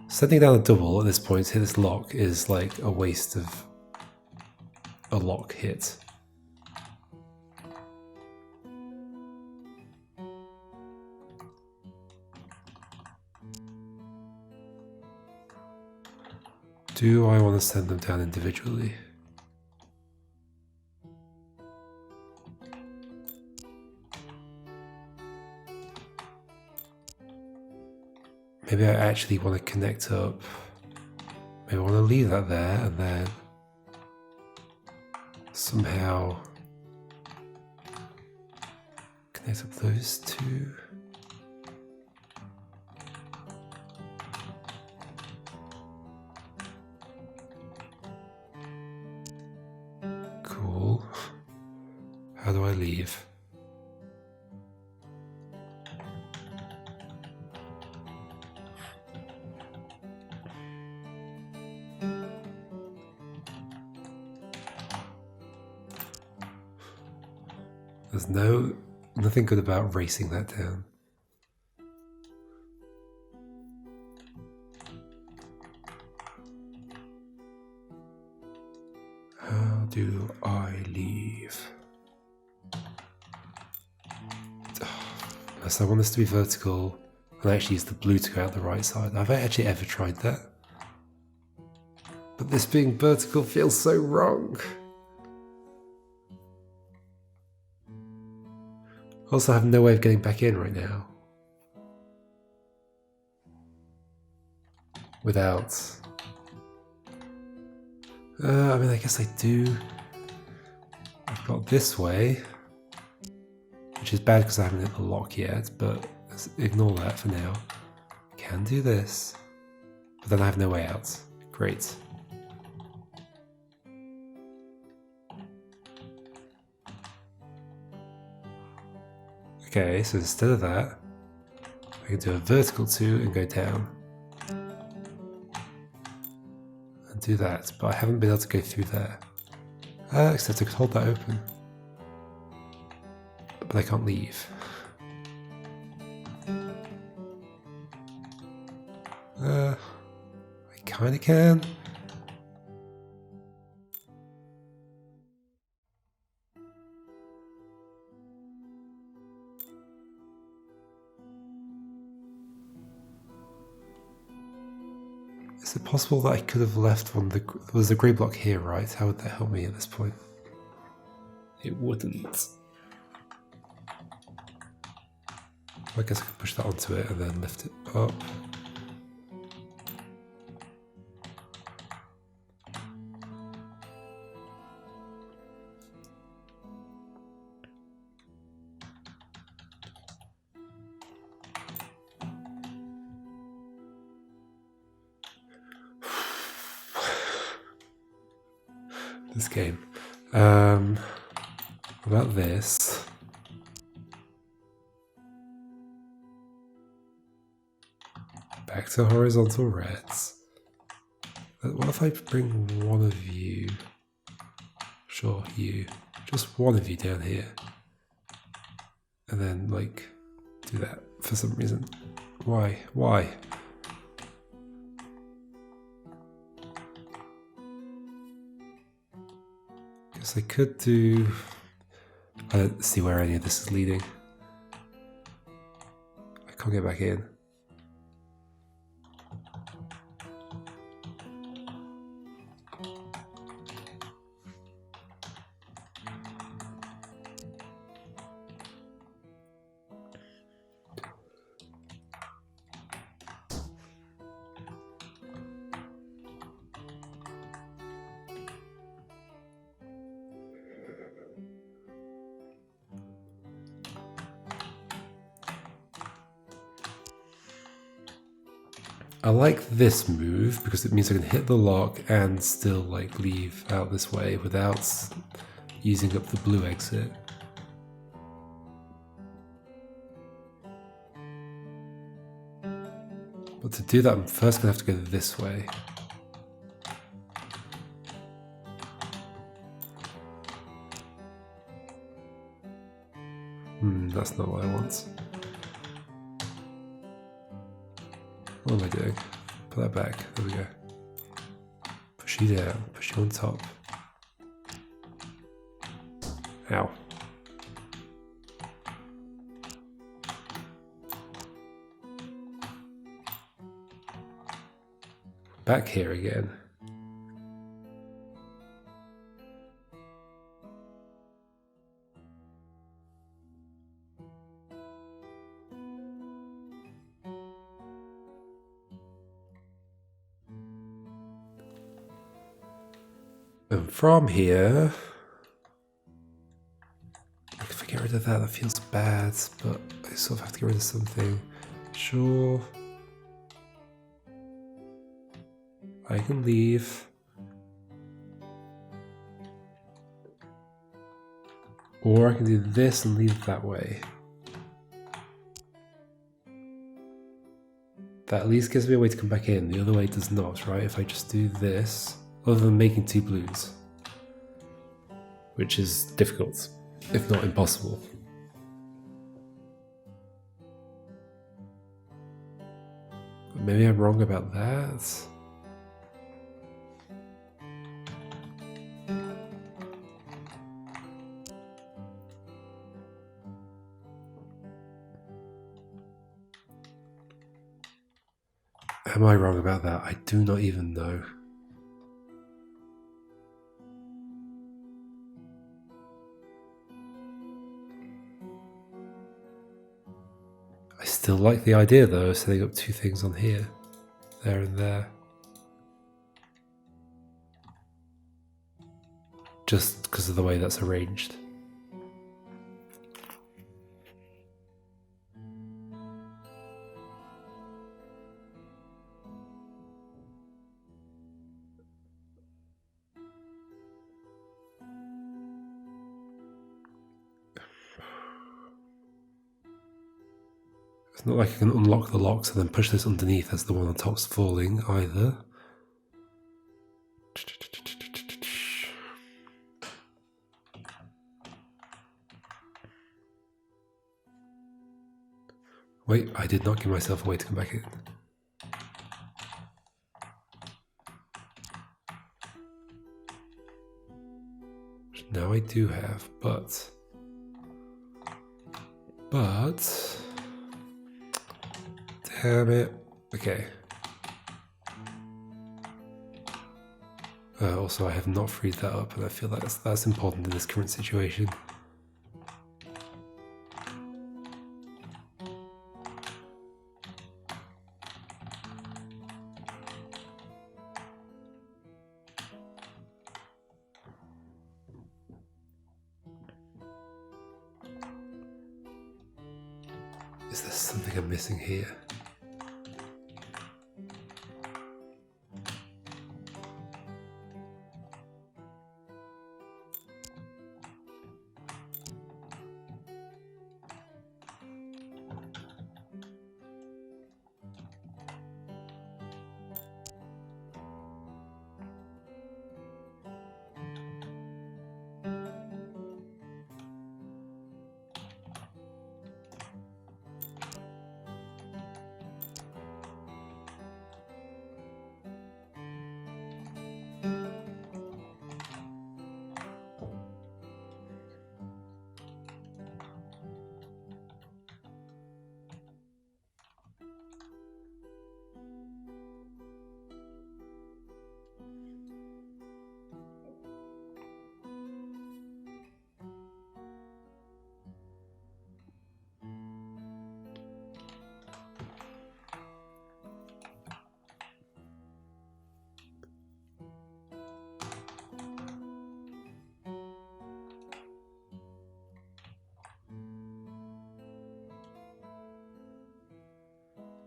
Setting down a double at this point to hit this lock is like a waste of a lock hit. Do I want to send them down individually? Maybe I actually want to connect up. Maybe I want to leave that there and then somehow connect up those two. Cool. How do I leave? There's nothing good about racing that down. How do I leave? So I want this to be vertical, and I actually use the blue to go out the right side. Have I actually ever tried that? But this being vertical feels so wrong. Also, I have no way of getting back in right now. Without... I mean, I guess I do. I've got this way, which is bad because I haven't hit the lock yet, but let's ignore that for now. Can do this, but then I have no way out. Great. Okay, so instead of that, I can do a vertical 2 and go down. And do that, but I haven't been able to go through there. Except I could hold that open. But I can't leave. I kinda can. Is it possible that I could have left one? There was a grey block here, right? How would that help me at this point? It wouldn't. I guess I could push that onto it and then lift it up. This game. About this. Back to horizontal reds. What if I bring one of you? Sure, you. Just one of you down here. And then, like, do that for some reason. Why? Why? Guess I could do... I don't see where any of this is leading. I can't get back in. I like this move because it means I can hit the lock and still like leave out this way without using up the blue exit. But to do that, I'm first going to have to go this way. That's not what I want. What am I doing? Put that back. There we go. Push you down. Push you on top. Ow. Back here again. And from here, if I get rid of that, that feels bad, but I sort of have to get rid of something. Sure. I can leave. Or I can do this and leave it that way. That at least gives me a way to come back in. The other way does not, right? If I just do this, other than making 2 blues. Which is difficult, if not impossible. Maybe I'm wrong about that. Am I wrong about that? I do not even know. I still like the idea though of setting up 2 things on here. There and there. Just because of the way that's arranged. It's not like I can unlock the locks and then push this underneath as the one on top's falling either. Wait, I did not give myself a way to come back in. Which now I do have, but... Damn it. Okay. Also, I have not freed that up, and I feel like that's important in this current situation. Is there something I'm missing here?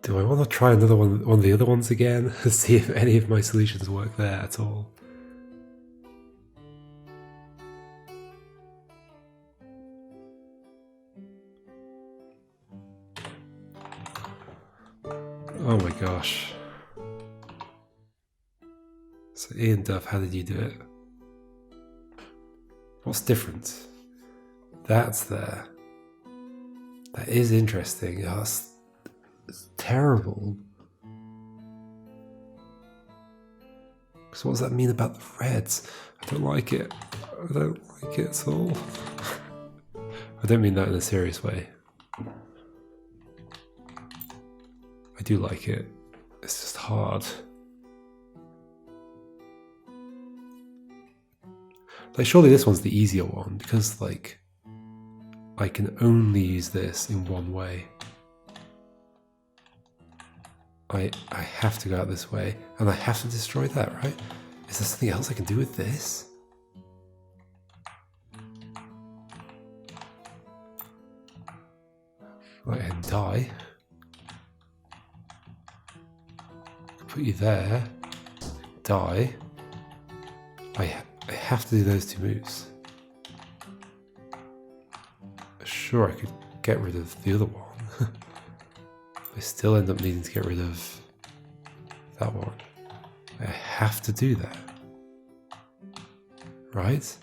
Do I want to try another one of the other ones again? See if any of my solutions work there at all. Oh my gosh. So Ian Duff, how did you do it? What's different? That's there. That is interesting. Oh, that's terrible. So what does that mean about the reds? I don't like it. I don't like it at all. I don't mean that in a serious way. I do like it. It's just hard. Like, surely this one's the easier one because, like, I can only use this in one way. I have to go out this way, and I have to destroy that, right? Is there something else I can do with this? Right, and die. Put you there. Die. I have to do those two moves. Sure, I could get rid of the other one. I still end up needing to get rid of that one. I have to do that. Right?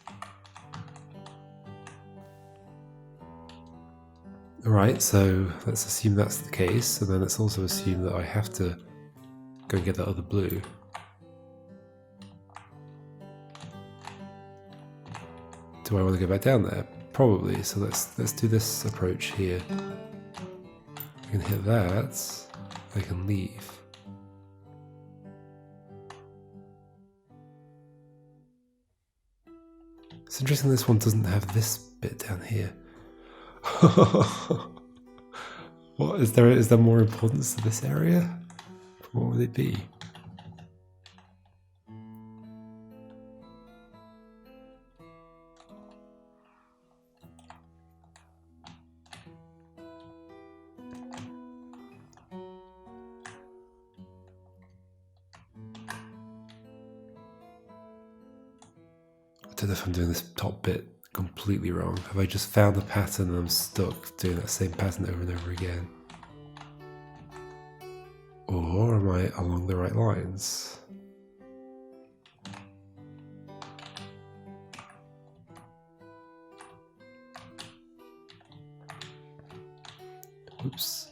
Alright, so let's assume that's the case, and then let's also assume that I have to go and get that other blue. Do I want to go back down there? Probably, so let's do this approach here. I can hit that, I can leave. It's interesting this one doesn't have this bit down here. What is there more importance to this area? What would it be? I don't know if I'm doing this top bit completely wrong. Have I just found a pattern and I'm stuck doing that same pattern over and over again? Or am I along the right lines? Oops.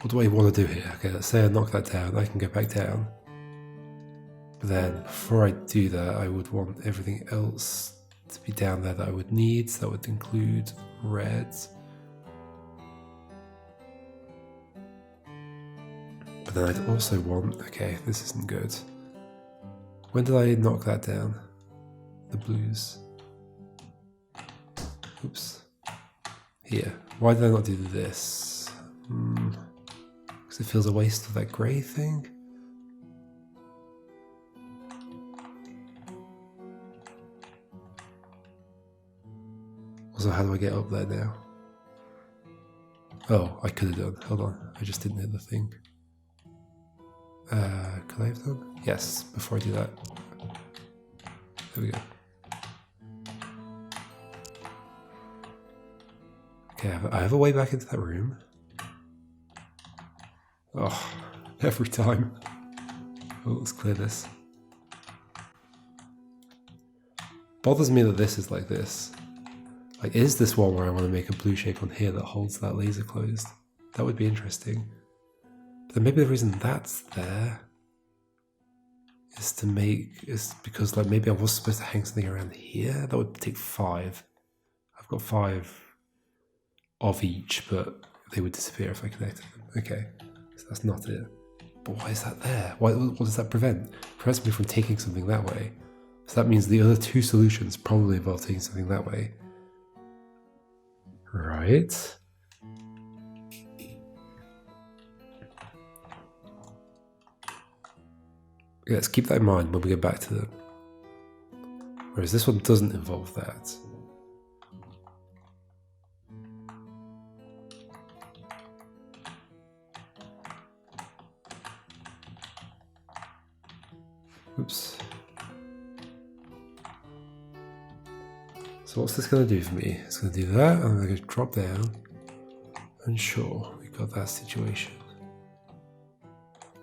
What do I want to do here? Okay, let's say I knock that down, I can go back down. But then, before I do that, I would want everything else to be down there that I would need. So that would include red. But then I'd also want, okay, this isn't good. When did I knock that down? The blues. Oops. Here. Why did I not do this? Because it feels a waste of that grey thing. Also, how do I get up there now? Oh, I could have done. Hold on, I just didn't hit the thing. Could I have done? Yes, before I do that. There we go. Okay, I have a way back into that room. Oh, every time. Oh, let's clear this. Bothers me that this is like this. Like, is this one where I want to make a blue shape on here that holds that laser closed? That would be interesting. But then maybe the reason that's there is because like maybe I was supposed to hang something around here. That would take 5. I've got 5 of each, but they would disappear if I connected them. Okay, so that's not it. But why is that there? What does that prevent? It prevents me from taking something that way. So that means the other 2 solutions probably involve taking something that way. Right. Let's keep that in mind when we get back to them. Whereas this one doesn't involve that. Oops. So what's this going to do for me? It's going to do that, and I'm going to drop down. And sure, we got that situation.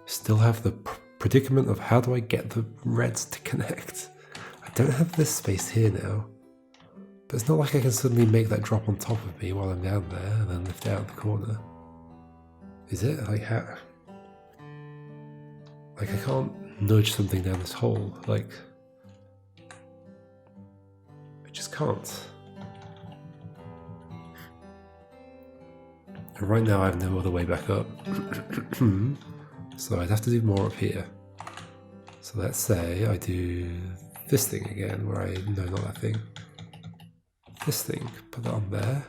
Still have the predicament of how do I get the reds to connect? I don't have this space here now. But it's not like I can suddenly make that drop on top of me while I'm down there and then lift it out of the corner. Is it? Like how? Like I can't nudge something down this hole. Like I just can't. And right now I have no other way back up. So I'd have to do more up here. So let's say I do this thing again, where I, no, not that thing. This thing, put that on there.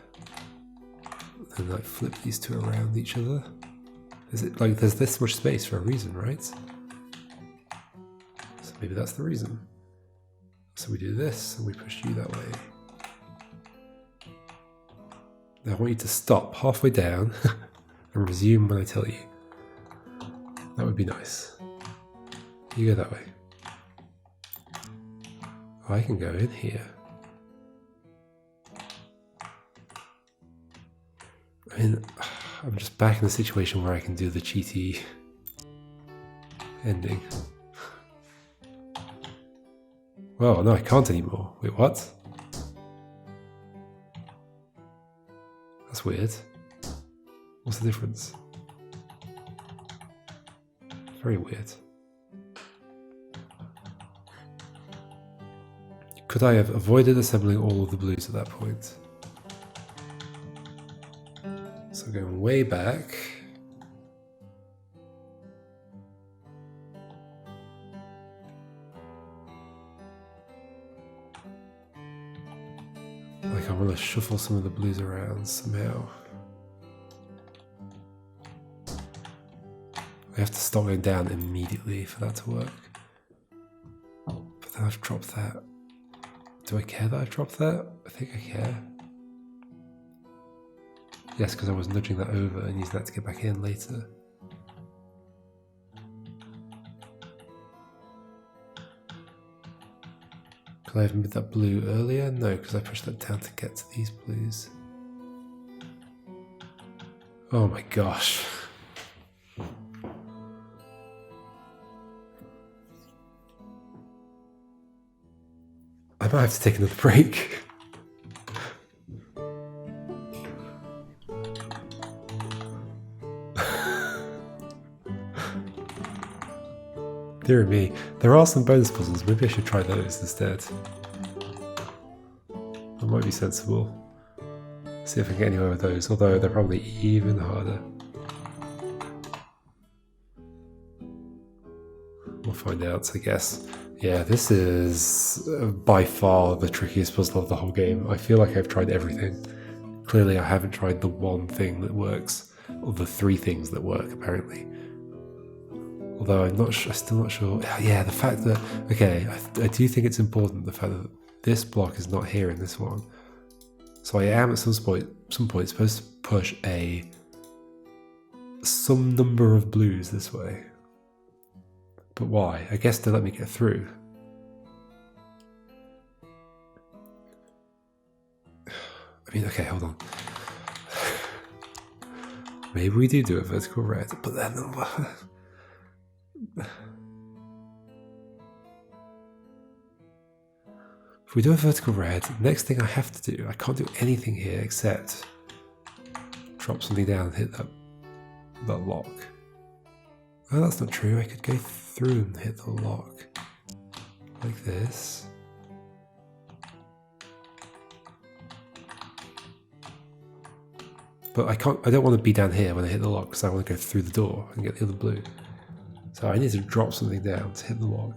And I flip these 2 around each other. Is it like there's this much space for a reason, right? So maybe that's the reason. So we do this and we push you that way. Now I want you to stop halfway down and resume when I tell you. That would be nice. You go that way. I can go in here. I mean, I'm just back in the situation where I can do the cheaty ending. Well, no, I can't anymore. Wait, what? That's weird. What's the difference? Very weird. Could I have avoided assembling all of the blues at that point? So going way back. Like I want to shuffle some of the blues around somehow. I have to stop going down immediately for that to work. But then I've dropped that. Do I care that I've dropped that? I think I care. Yes, because I was nudging that over and using that to get back in later. Could I have moved that blue earlier? No, because I pushed that down to get to these blues. Oh my gosh. I might have to take another break. Dear me, there are some bonus puzzles. Maybe I should try those instead. That might be sensible. See if I can get anywhere with those, although they're probably even harder. We'll find out, I guess. Yeah, this is by far the trickiest puzzle of the whole game. I feel like I've tried everything. Clearly I haven't tried the one thing that works, or the three things that work, apparently. Although I'm still not sure. Yeah, the fact that, okay, I do think it's important, the fact that this block is not here in this one. So I am at some point supposed to push some number of blues this way. But why? I guess to let me get through. I mean, okay, hold on. Maybe we do a vertical red, but then... If we do a vertical red, next thing I have to do, I can't do anything here except drop something down and hit that lock. Oh, that's not true. I could go through and hit the lock like this. But I don't want to be down here when I hit the lock because I want to go through the door and get the other blue. So I need to drop something down to hit the lock.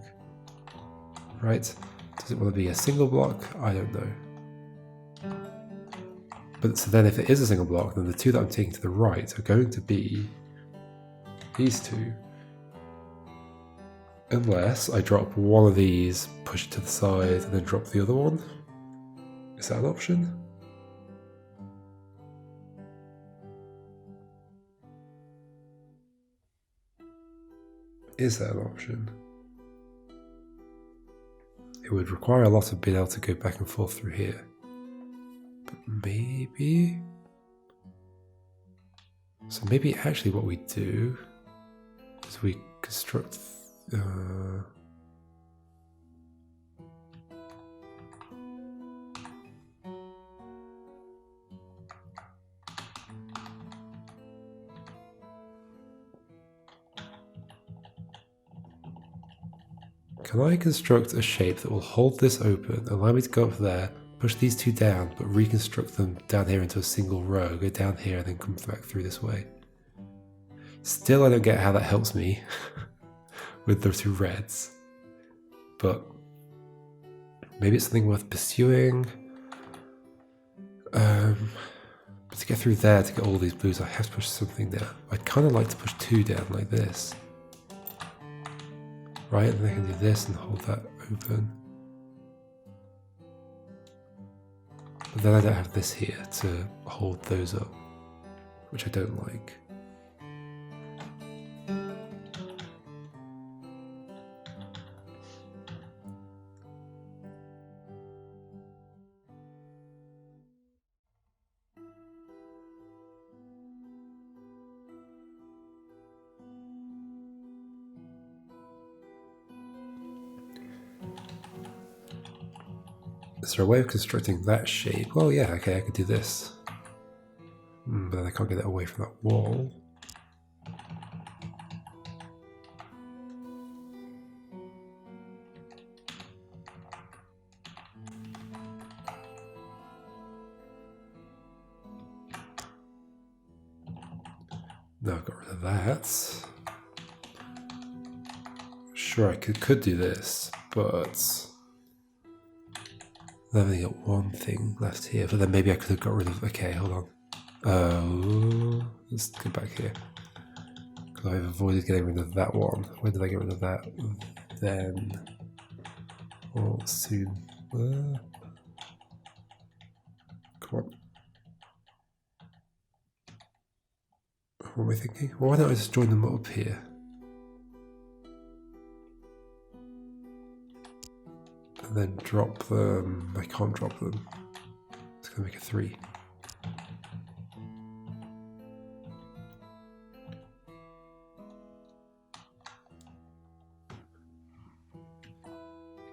Right? Does it want to be a single block? I don't know. But so then if it is a single block, then the two that I'm taking to the right are going to be these two. Unless I drop one of these, push it to the side, and then drop the other one. Is that an option? Is that an option? It would require a lot of being able to go back and forth through here. But maybe... So maybe actually what we do is we construct... Can I construct a shape that will hold this open, allow me to go up there, push these two down, but reconstruct them down here into a single row, go down here and then come back through this way? Still, I don't get how that helps me with the two reds, but maybe it's something worth pursuing. But to get through there, to get all these blues, I have to push something down. I'd kind of like to push two down like this. Right, and then I can do this and hold that open. But then I don't have this here to hold those up, which I don't like. Is there a way of constructing that shape? Well, yeah, okay, I could do this. But I can't get it away from that wall. Now I've got rid of that. Sure, I could do this, but I've only got one thing left here. But then maybe I could have got rid of. Okay, hold on. Let's go back here. Because I've avoided getting rid of that one. When did I get rid of that? Then, or soon. Come on. What am I thinking? Well, why don't I just join them up here? And then drop them. I can't drop them. It's gonna make a 3.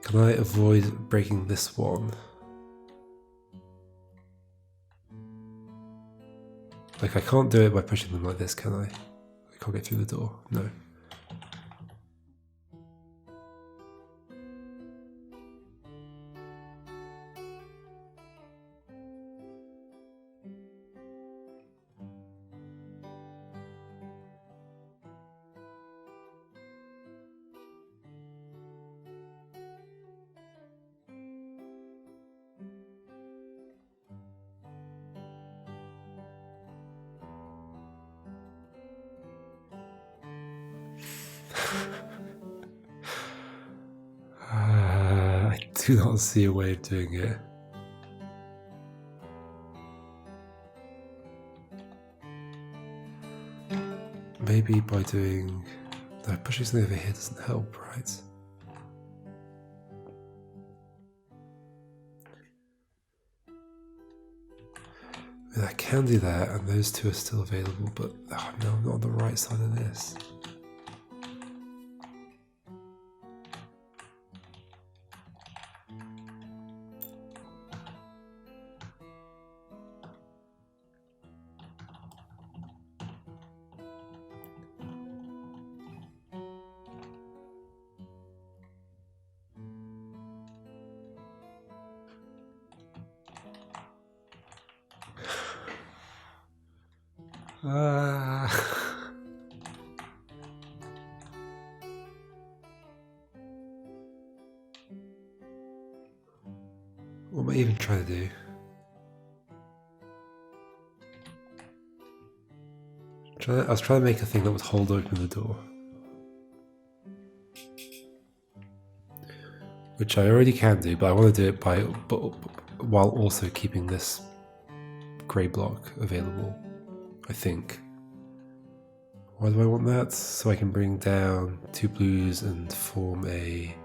Can I avoid breaking this one? Like, I can't do it by pushing them like this, can I? I can't get through the door. No. I do not see a way of doing it. Maybe by doing... No, pushing something over here doesn't help, right? I mean, I can do that, and those two are still available, but no, I'm not on the right side of this. What am I even trying to do? I was trying to make a thing that would hold open the door. Which I already can do, but I want to do it while also keeping this grey block available, I think. Why do I want that? So I can bring down 2 blues and form a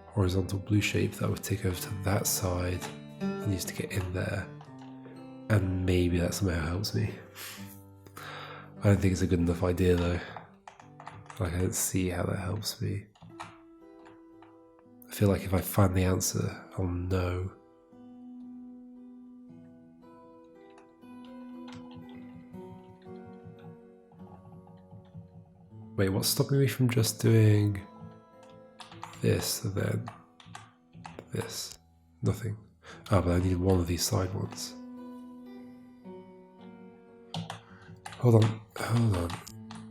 horizontal blue shape that would take over to that side and use to get in there. And maybe that somehow helps me. I don't think it's a good enough idea though. Like, I don't see how that helps me. I feel like if I find the answer, I'll know. Wait, what's stopping me from just doing this and then this? Nothing. Oh, but I need one of these side ones. Hold on.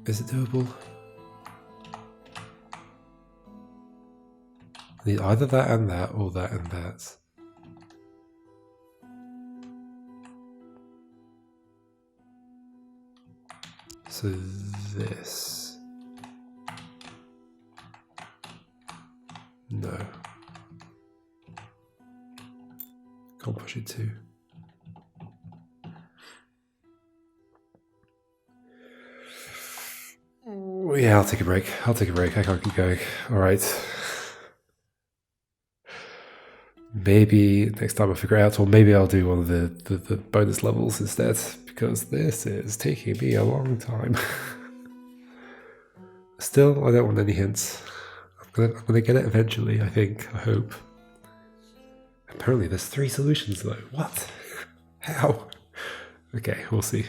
Is it doable? I need either that and that, or that and that. So this. No. I'll push it too. Yeah, I'll take a break. I can't keep going. Alright. Maybe next time I'll figure it out, or maybe I'll do one of the bonus levels instead, because this is taking me a long time. Still, I don't want any hints. I'm gonna get it eventually, I think, I hope. Apparently there's 3 solutions though. What? How? Okay, we'll see.